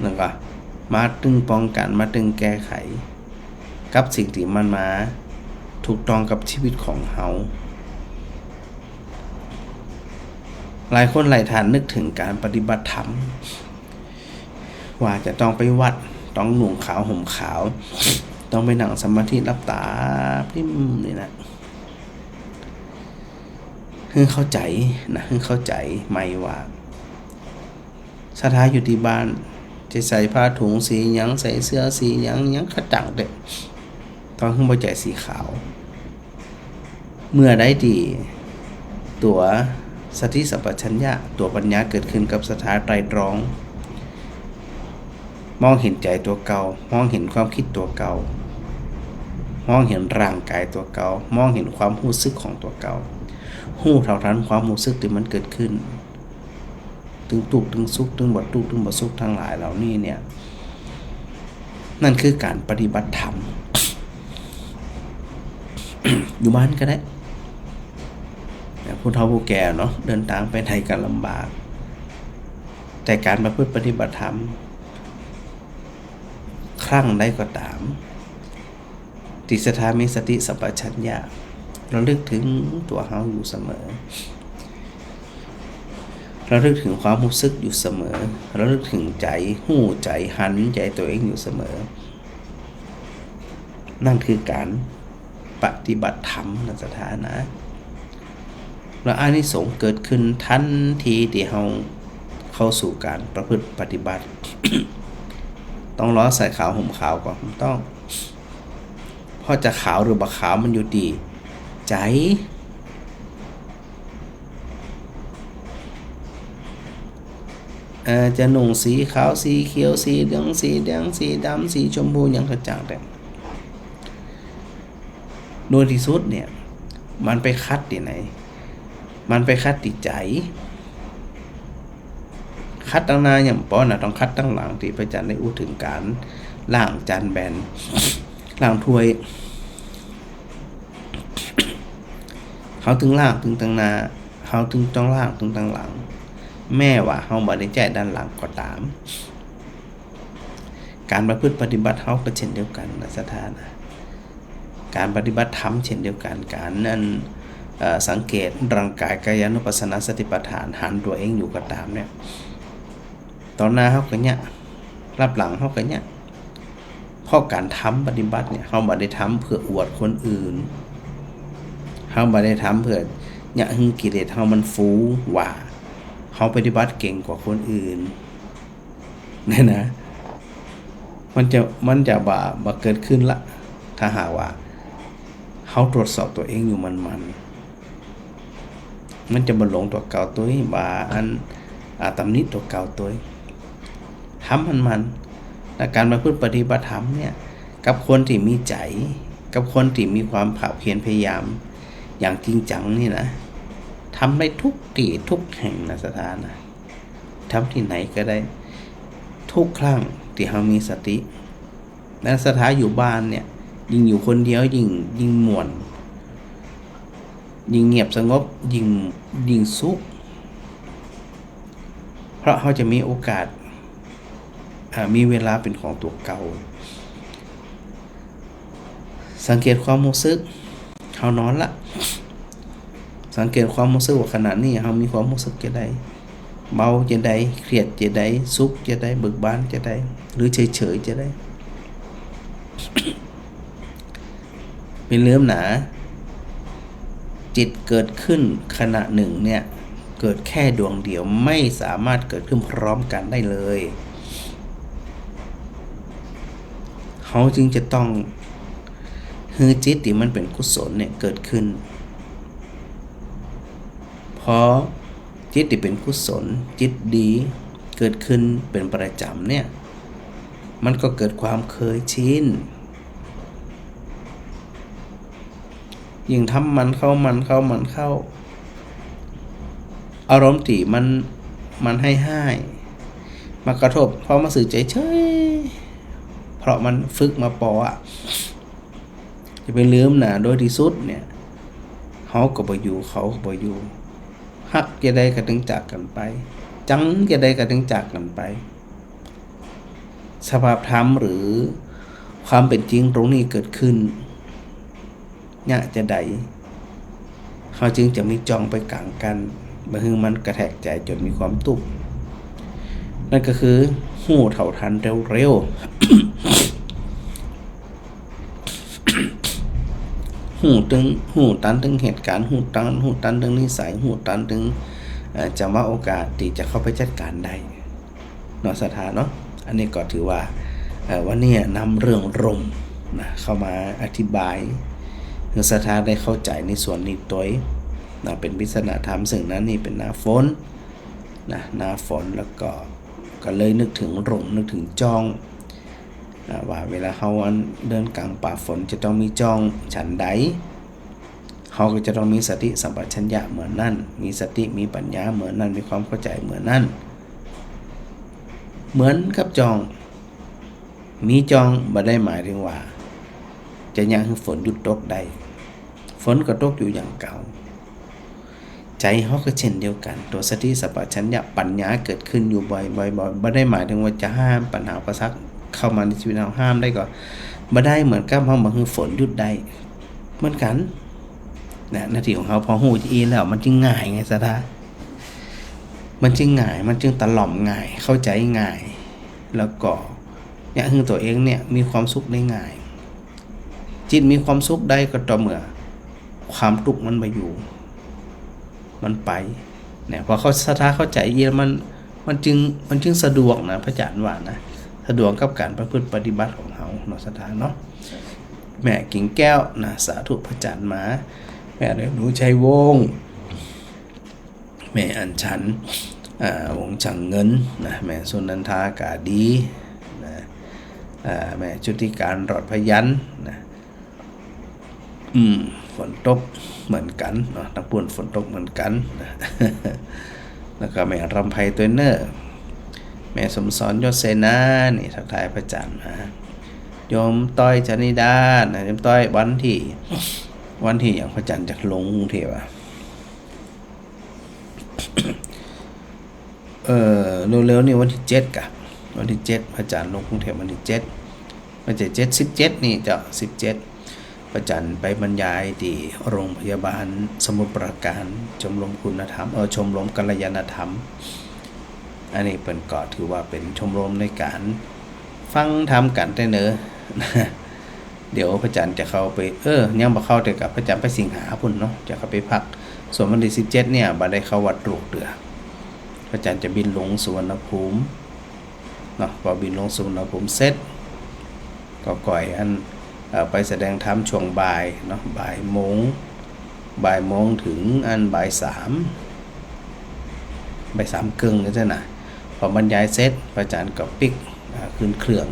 นั่นก็มาตึงป้องกันมาตึงแก้ไขกับสิ่งที่มันมาถูกต้องกับชีวิตของเฮาหลายคนหลายท่านนึกถึงการปฏิบัติธรรมว่าจะต้องไปวัดต้องหนุ่งขาวห่มขาวต้องไปนั่งสมาธิรับตาพิมนี่นะคือเข้าใจนะคือเข้าใจไม่ว่าสถานอยู่ที่บ้านจะใส่ผ้าถุงสีหยังใส่เสื้อสีหยังกระจ่างเด็กต้องขึ้นบ่ใจสีขาวเมื่อได้ดีตัวสติสัมปชัญญะตัวปัญญาเกิดขึ้นกับสถานไตรตรองมองเห็นใจตัวเก่ามองเห็นความคิดตัวเก่ามองเห็นร่างกายตัวเก่ามองเห็นความรู้สึกของตัวเก่าหู้เท่าทันความรู้สึกที่มันเกิดขึ้นถึงทุกข์ถึงสุขถึงบ่ทุกข์ถึงบ่สุขทั้งหลายเหล่านี้เนี่ยนั่นคือการปฏิบัติธรรม อยู่บ้านก็ได้ผู้เฒ่าผู้แก่เนาะเดินทางไปไหนก็ลำบากแต่การประพฤติปฏิบัติธรรมครั้งใดก็ตามติสถามีสติสัมปชัญญะระลึกถึงตัวเฮาอยู่เสมอระลึกถึงความรู้สึกอยู่เสมอระลึกถึงใจหู้ใจหันใจตัวเองอยู่เสมอนั่นคือการปฏิบัติธรรมในสถานะแล้วอานิสงส์เกิดขึ้นทันทีที่เฮาเข้าสู่การประพฤติปฏิบัติ ต้องล้อใส่ขาวห่มขาวก่อนต้องเพราะจะขาวหรือบ่ขาวมันอยู่ที่ใจจะหนุ่งสีขาวสีเขียวสีเหลืองสีแดงสีดำสีชมพูอย่างกระจ่างแต่โดยที่สุดเนี่ยมันไปคัดที่ไหนมันไปคัดที่ใจคัดตั้งหน้าอย่างป้อนน่ะต้องคัดตั้งหลังที่พระอาจารย์ได้อู้ถึงการล้างจานแบนล้างถ้วยเขาถึงล้างถึงตั้งหน้าเขาถึงต้องล้างถึงตั้งหลังแม่ว่าเขาบ่ได้ใจด้านหลังก็ตามการประพฤติปฏิบัติเขาก็เช่นเดียวกันนะสถานะการปฏิบัติธรรมเช่นเดียวกันการนั้นสังเกตร่างกายกายานุปัสสนาสติปัฏฐานหันตัวเองอยู่ก็ตามเนี่ยตอนหน้าเขาก็เนี่ยรับหลังเขาก็เนี่ยเพราะการทำปฏิบัติเนี่ยเขาบ่ได้ทำเพื่ออวดคนอื่นเขาบ่ได้ทำเพื่อเนี่ยหึงกิเลสเขามันฟูว่าเขาปฏิบัติเก่งกว่าคนอื่นเนี่ยนะมันจะบ่เกิดขึ้นละถ้าหากว่าเขาตรวจสอบตัวเองอยู่มันจะบ่หลงตัวเก่าตัวบ่าอันตำหนิตัวเก่าตัวทำมัน และการมาพูดปฏิบัติธรรมเนี่ยกับคนที่มีใจกับคนที่มีความภาคเพียรพยายามอย่างจริงจังนี่นะทำได้ทุกที่ทุกแห่งนะสถานนะทำที่ไหนก็ได้ทุกครั้งที่เรามีสติและสถานอยู่บ้านเนี่ยยิ่งอยู่คนเดียวยิ่งม่วนยิ่งเงียบสงบยิ่งสุขเพราะเขาจะมีโอกาสมีเวลาเป็นของตัวเก่าสังเกตความรู้สึกเขานอนละสังเกตความรู้สึกว่าขณะนี้เขามีความรู้สึกจะได้เบาจะได้เครียดจะได้สุขจะได้เบิกบานจะได้หรือเฉยๆจะได้ เป็นเรื่องหนาจิตเกิดขึ้นขณะหนึ่งเนี่ยเกิดแค่ดวงเดียวไม่สามารถเกิดขึ้นพร้อมกันได้เลยเขาจึงจะต้องฮือจิตที่มันเป็นกุศลเนี่ยเกิดขึ้นเพราะจิตที่เป็นกุศลจิตดีเกิดขึ้นเป็นประจำเนี่ยมันก็เกิดความเคยชินยิ่งทำมันเข้าอารมณ์ที่มันให้มากระทบพอมาสื่อใจเฉยเพราะมันฝึกมาปอจะไปลืมนะโดยที่สุดเนี่ยเขาก็บ่อยู่เขาก็บ่อยู่ฮักจะได้ก็ถึงจากกันไปจังจะได้ก็ถึงจากกันไปสภาพธรรมหรือความเป็นจริงตรงนี้เกิดขึ้นเนี่ยจะได้เขาจึงจะมีจองไปกลางกันบางทีมันกระแทกใจจนมีความตุกนั่นก็คือหูเท่าทันเร็วหูตันถึงเหตุการณ์หูตันถึงนิสัยหูตันถึงจะว่าโอกาสที่จะเข้าไปจัดการได้เนาะสถานเนาะอันนี้ก็ถือว่าวันนี้นำเรื่องลมนะเข้ามาอธิบายคือสถานได้เข้าใจในส่วนนี้ตัวนะเป็นวิศนาธรรมซึ่งนั้นนี่เป็นหน้าฝนนะหน้าฝนแล้วก็เลยนึกถึงลมนึกถึงจ้องว่าเวลาเขาเดินกลางป่าฝนจะต้องมีจ้องฉันใดเขาก็จะต้องมีสติสัมปชัญญะเหมือนนั่นมีสติมีปัญญาเหมือนนั่นมีความเข้าใจเหมือนนั่นเหมือนกับจ้องมีจ้องบ่ได้หมายถึงว่าจะยังให้ฝนหยุดตกได้ฝนก็ตกอยู่อย่างเก่าใจเขาก็เช่นเดียวกันตัวสติสัมปชัญญะปัญญาเกิดขึ้นอยู่บ่อยบ่ได้หมายถึงว่าจะห้ามปัญหาอุปสรรคเข้ามาในชีวิตเราห้ามได้ก็บ่ได้เหมือนกับเขาบอกคือฝนหยุดได้เหมือนกันนะหน้าที่ของเขาพอหูอีแล้วมันจึงง่ายไงสะท้ามันจึงง่ายมันจึงตะหล่อมง่ายเข้าใจง่ายแล้วก็เนี่ยคือตัวเองเนี่ยมีความสุขได้ง่ายจิตมีความสุขได้ก็ต่อเมื่อความทุกข์มันมาอยู่มันไปเนี่ยพอเขาสะท้าเข้าใจเยอะมันจึงสะดวกนะพระอาจารย์ว่านะสะดวกกับการประพฤติปฏิบัติของเขาเนาะสถานเนาะแม่กิ่งแก้วนะสาธุพระอาจารย์มาแม่เรียนรู้ชัยวงศ์แม่อัญชันวงจังเงินนะแม่สุนันทากาดีนะแม่จุติการรอดพยัญนะฝนตกเหมือนกันเนาะทั้งปุ่นฝนตกเหมือนกันนะแล้วก็แม่รำไพตัวเนอร์แม่สมสอนยศเสนานี่ทักทายพระอาจารย์มาโยมต้อยชนิดานะโยมต้อยวันที่อย่างพระอาจารย์จากลงกรุงเทพเร็วๆนี่วันที่7กับวันที่7พระอาจารย์ลงกรุงเทพวันที่7วันที่17นี่จะ17พระอาจารย์ไปบรรยายที่โรงพยาบาลสมุทรปราการชมรมคุณธรรมชมรมกัลยาณธรรมอันนี้เป็นก็ถือว่าเป็นชมรมในการฟังธรรมกันได้เนอะเดี๋ยวพระอาจารย์จะเข้าไปยังบ่เข้าแต่กับพระอาจารย์ไปสิงหาพุ่นเนาะจะเข้าไปพักส่วนวันที่17เนี่ยบ่ได้เข้าวัดลูกเดือพระอาจารย์จะบินลงสุวรรณภูมิเนาะพอบินลงสุวรรณภูมิเสร็จก็ก่อยไปแสดงธรรมช่วงบ่ายเนาะบ่ายโมงถึงบ่าย3ครึ่งนี่จ้ะนะพอบรรยายเสร็จพระอาจารย์ก็ปิก ขึ้นเครื่อง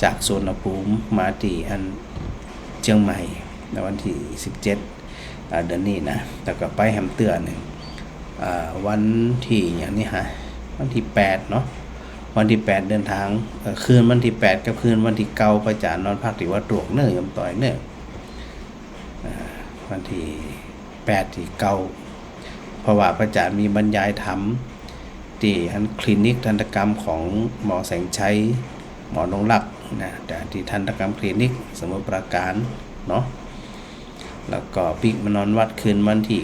จากสุวรรณภูมิมาที่อันเชียงใหม่ในวันที่17เดือนนี้นะแล้วก็ไปแฮมเตือนหนึ่งวันที่อย่างนี้ฮะวันที่8เนาะวันที่8เดินทางคืนวันที่8กับคืนวันที่9พระอาจารย์นอนพักที่วัดตรวกเนื้อยมต่อยเนื้อวันที่8ที่9เพราะว่าพระอาจารย์มีบรรยายธรรมที่อันคลินิกทันตกรรมของหมอแสงชัยหมอนงลักษ์นะแต่ที่ทันตกรรมคลินิกสมุทรปราการเนาะแล้วก็ปิกมานอนวัดคืนวันที่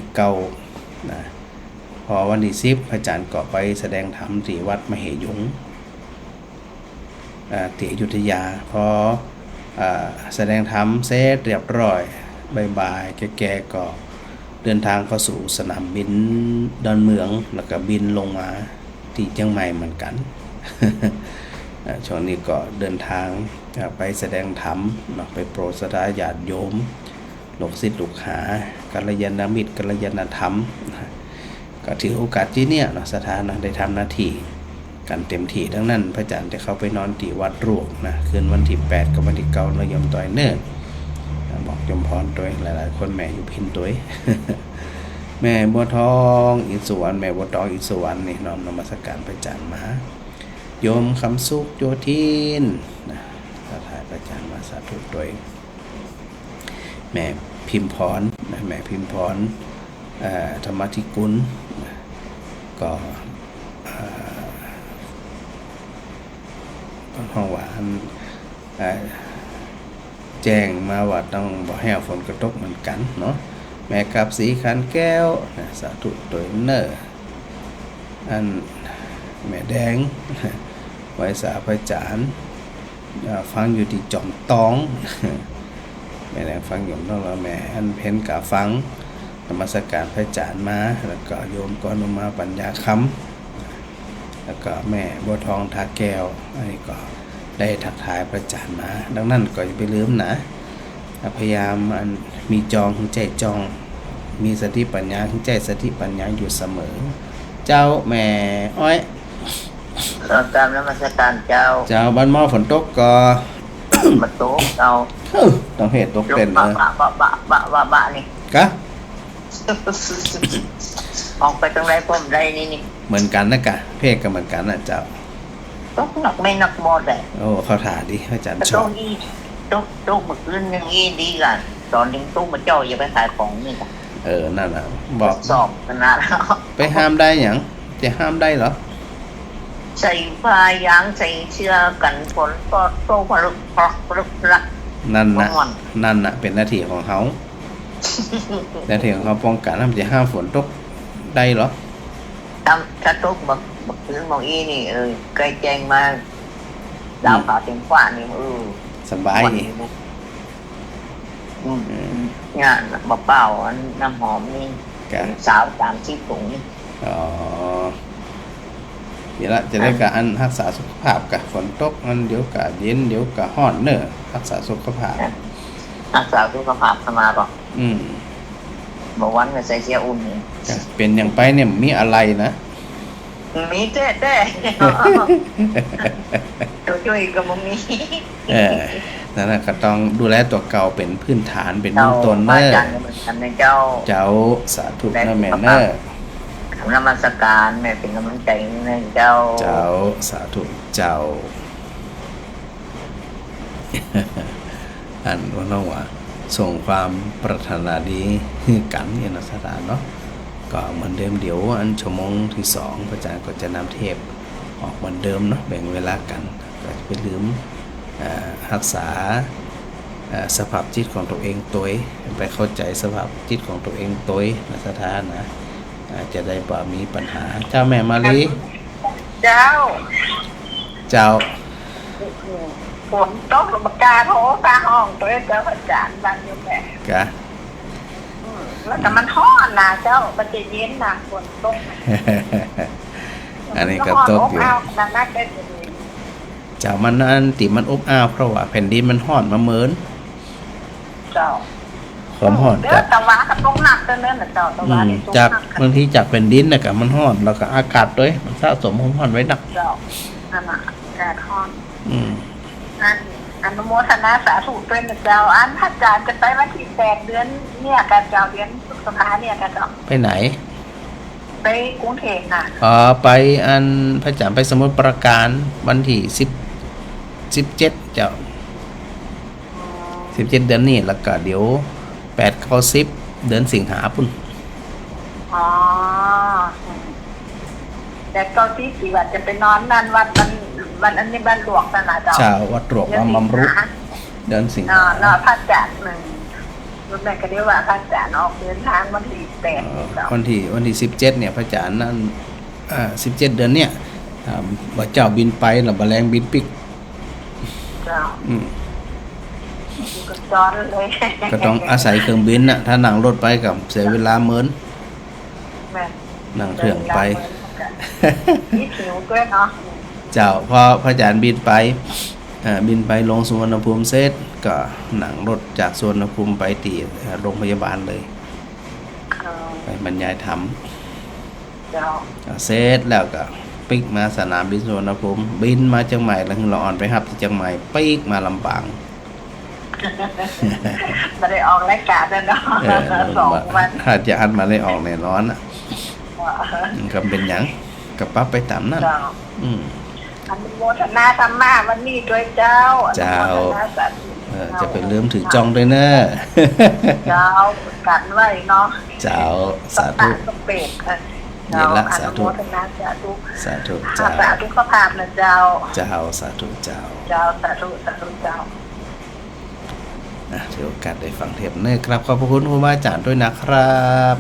9นะพอวันที่10พระอาจารย์ก็ไปแสดงธรรมที่วัดมเหยงที่อยุธยาพอแสดงธรรมเสร็จเรียบร้อยบ่ายๆแก่ๆก็เดินทางเข้าสู่สนามบินดอนเมืองแล้วก็บินลงมาที่เชียงใหม่เหมือนกัน ช่วงนี้ก็เดินทางไปแสดงธรรมไปโปรดสถาญาติโยมลูกศิษย์ลูกหากัลยาณมิตรกัลยาณธรรมก็ถือโอกาสที่เนี่ยสถานได้ทำหน้าที่กันเต็มที่ดังนั้นพระอาจารย์ได้เข้าไปนอนที่วัดรวกนะคืนวันที่8กับวันที่9นยมต่อยเนิ่นบอกยมพรตัวหลายๆคนแม่อยู่พินตัว แม่บัวทองอินสวรรค์แม่บัวทองอินสวรรค์นี่น้อมนมัสการพระอาจารย์มาโยมคำสุขโยทินนะพระทายพระอาจารย์มาสาธุตัวแม่พิมพรนะแม่พิมพรธรรมธิกุลนะก็ห้องหวานแจ้งมาว่าต้องบ่ให้ฝนกระตกเหมือนกันเนาะแม่กับสีขันแก้วนะสาธุตัวเนออันแม่แดงไว้สาพระจานฟังอยู่ที่จอมตองแม่แดงฟังอยู่ต้องแล้วแม่อันเพ้นกะฟังนมัสการพระจานมาแล้วก็โยมกอนุมาปัญญาคำแล้วก็แม่บัวทองทาแก้วอันนี้ก็ได้ทักทายพระอาจารย์มาดังนั้นก็อย่าไปลืมนะพยายามมีจองใจจองมีสติปัญญาใจสติปัญญาอยู่เสมอเจ้าแม่อ้อยกราบนมัสการเจ้าบ้านหม้อฝนตกก็มาตกเอาต้องเหตุตกเป็นเลยบะนี่กะ ออกไปตรงไรผมไรนี่เหมือนกันนะกะเพศก็เหมือนกันนะเจ้าตกหนักไม่หนักหมดเลยโอ้เขาถ่าดิอาจารย์ชอบตกเมื่อคืนยังดีกันตอนนี้ตกมาเจ้าอย่าไปขายของนี่กันนั่นน่ะบอกสอบกันนะไปห้ามได้อย่างจะห้ามได้เหรอใส่ผ้ายางใส่เชือกกันฝนก็โตพลุกนั่นน่ะเป็นหน้าที่ของเขาหน้าที่ของเขาป้องกันห้ามจะห้ามฝนตกได้เหรอถ้าตกแบบคืนมองอีนี่ใกล้แจ้งมาดาวขาวเต็มฟ้านี่สบายงานเปล่าน้ำหอมนี่สาว30 ถุงนี่เดี๋ยวละจะได้การรักษาสุขภาพกับฝนตกมันเดี๋ยวกะเย็นเดี๋ยวกะร้อนเนอะรักษาสุขภาพสมาบอกบอกวันก็ใส่เสื้ออุ่นเป็นอย่างไปเนี่ยมีอะไรนะมีเต้ตัวช่วยก็มีนั่นแหละก็ต้องดูแลตัวเก่าเป็นพื้นฐานเป็นเบื้องต้นเนอะเจ้าสาธุนะแม่เนอะนมัสการแม่เป็นกำลังใจให้เจ้าสาธุเจ้าอันว่าน้องว่าส่งความปรารถนาดีกันเนี่ยนะสถานเนาะก็เหมือนเดิมเดี๋ยวอันชั่วโมงที่2พระอาจารย์ก็จะนำเทปออกเหมือนเดิมเนาะแบ่งเวลากันก็จะไปลืมรักษาสภาพจิตของตัวเองตัวไปเข้าใจสภาพจิตของตัวเองตัวนะสถานนะจะได้บ่มีปัญหาเจ้าแม่มาลีเจ้าฝนตกปากกาโถตาห้องตัวเจ้าอาจารย์บ้านอยู่แม่กะแล้วแต่มันร้อนนะเจ้ามันจะเย็นนะฝนตกอันนี้ก็ตกอยู่เจ้ามันอันติมันอบอ้าวเพราะว่าแผ่นดินมันร้อนมาเหมือนเจ้าความร้อนจากตะวันตกหนักเด้อน่ะเจ้าตะวันจากบางทีจากแผ่นดินน่ะก็มันร้อนแล้วก็อากาศด้วยมันสะสมความร้อนไว้หนักเจ้านั่นน่ะ ากาศร้อน อืม อนุโมทนาสาธุด้วยนะเจ้าอันพระอาจารย์จะไปวันที่8 เดือนเนี่ยกันเจ้าเดือนพฤษภาเนี่ยกันเจ้า ไปไหน ไปกรุงเทพน่ะ ไปอันพระอาจารย์ไปสมุทรปราการวันที่17เจ้า17 เดือนนี้แล้วก็เดี๋ยว8 9 10 เดือนสิงหาปุ่น อ๋อแต่ตอนที่4 วันจะไปนอนนั่นวันอันนี้บ้านหลวงนั่นน่ะเจ้า ชาววัดหลวงวังบำรุเดือนสิงหา เนาะพระอาจารย์หนึ่งรุ่นแม่ก็เรียกว่าพระอาจารย์ออกเดินทางวันที่8เจ้า วันที่17เนี่ยพระอาจารย์นั่น17 เดือนเนี่ยบ่เจ้าบินไปแล้วบ่แรงบินปิก เจ้า อืม อยู่กับจอนเลย ก็ต้องอาศัยเครื่องบินน่ะถ้านั่งรถไปกับเสียเวลาเหมือน แม่ นั่งเครื่องไป นี่ผิวด้วยเนาะ เจ้าพอพระอาจารย์บินไปลงสุวรรณภูมิเสร็จก็นั่งรถจากสุวรรณภูมิไปที่โรงพยาบาลเลย ไปบรรยายธรรม เจ้า เสร็จแล้วก็ปิกมาสนามบินสุวรรณภูมิบินมาเชียงใหม่แล้วเราอ่อนไปรับที่เชียงใหม่ปิกมาลำปาง ไม่ได้ออกรายการเลยเนาะ 2 วัน ถ้าจะอัดมาได้ออกแน่นอนอ่ะก็เป็นหยังก็ปรับไปตามนั้น เจ้า อืม อนุโมทนาธรรมะวันนี้ด้วยเจ้า เจ้า อนุโมทนาสาธุ จะไปเริ่มถือจองด้วยเนอะ เจ้ากันไว้เนาะ เจ้าสา ปา ธุ กเป็ด เดี๋ยวละ อ สา นุ ธุ โมทนาสาธุ สาธุ สา เจ้า ธุขภาพนะเจ้า เจ้าสาธุเจ้า เจ้าสาธุเจ้า ถือโอกาสได้ฟังเทปเนอะครับขอบพระคุณครูบาอาจารย์ด้วยนะครับ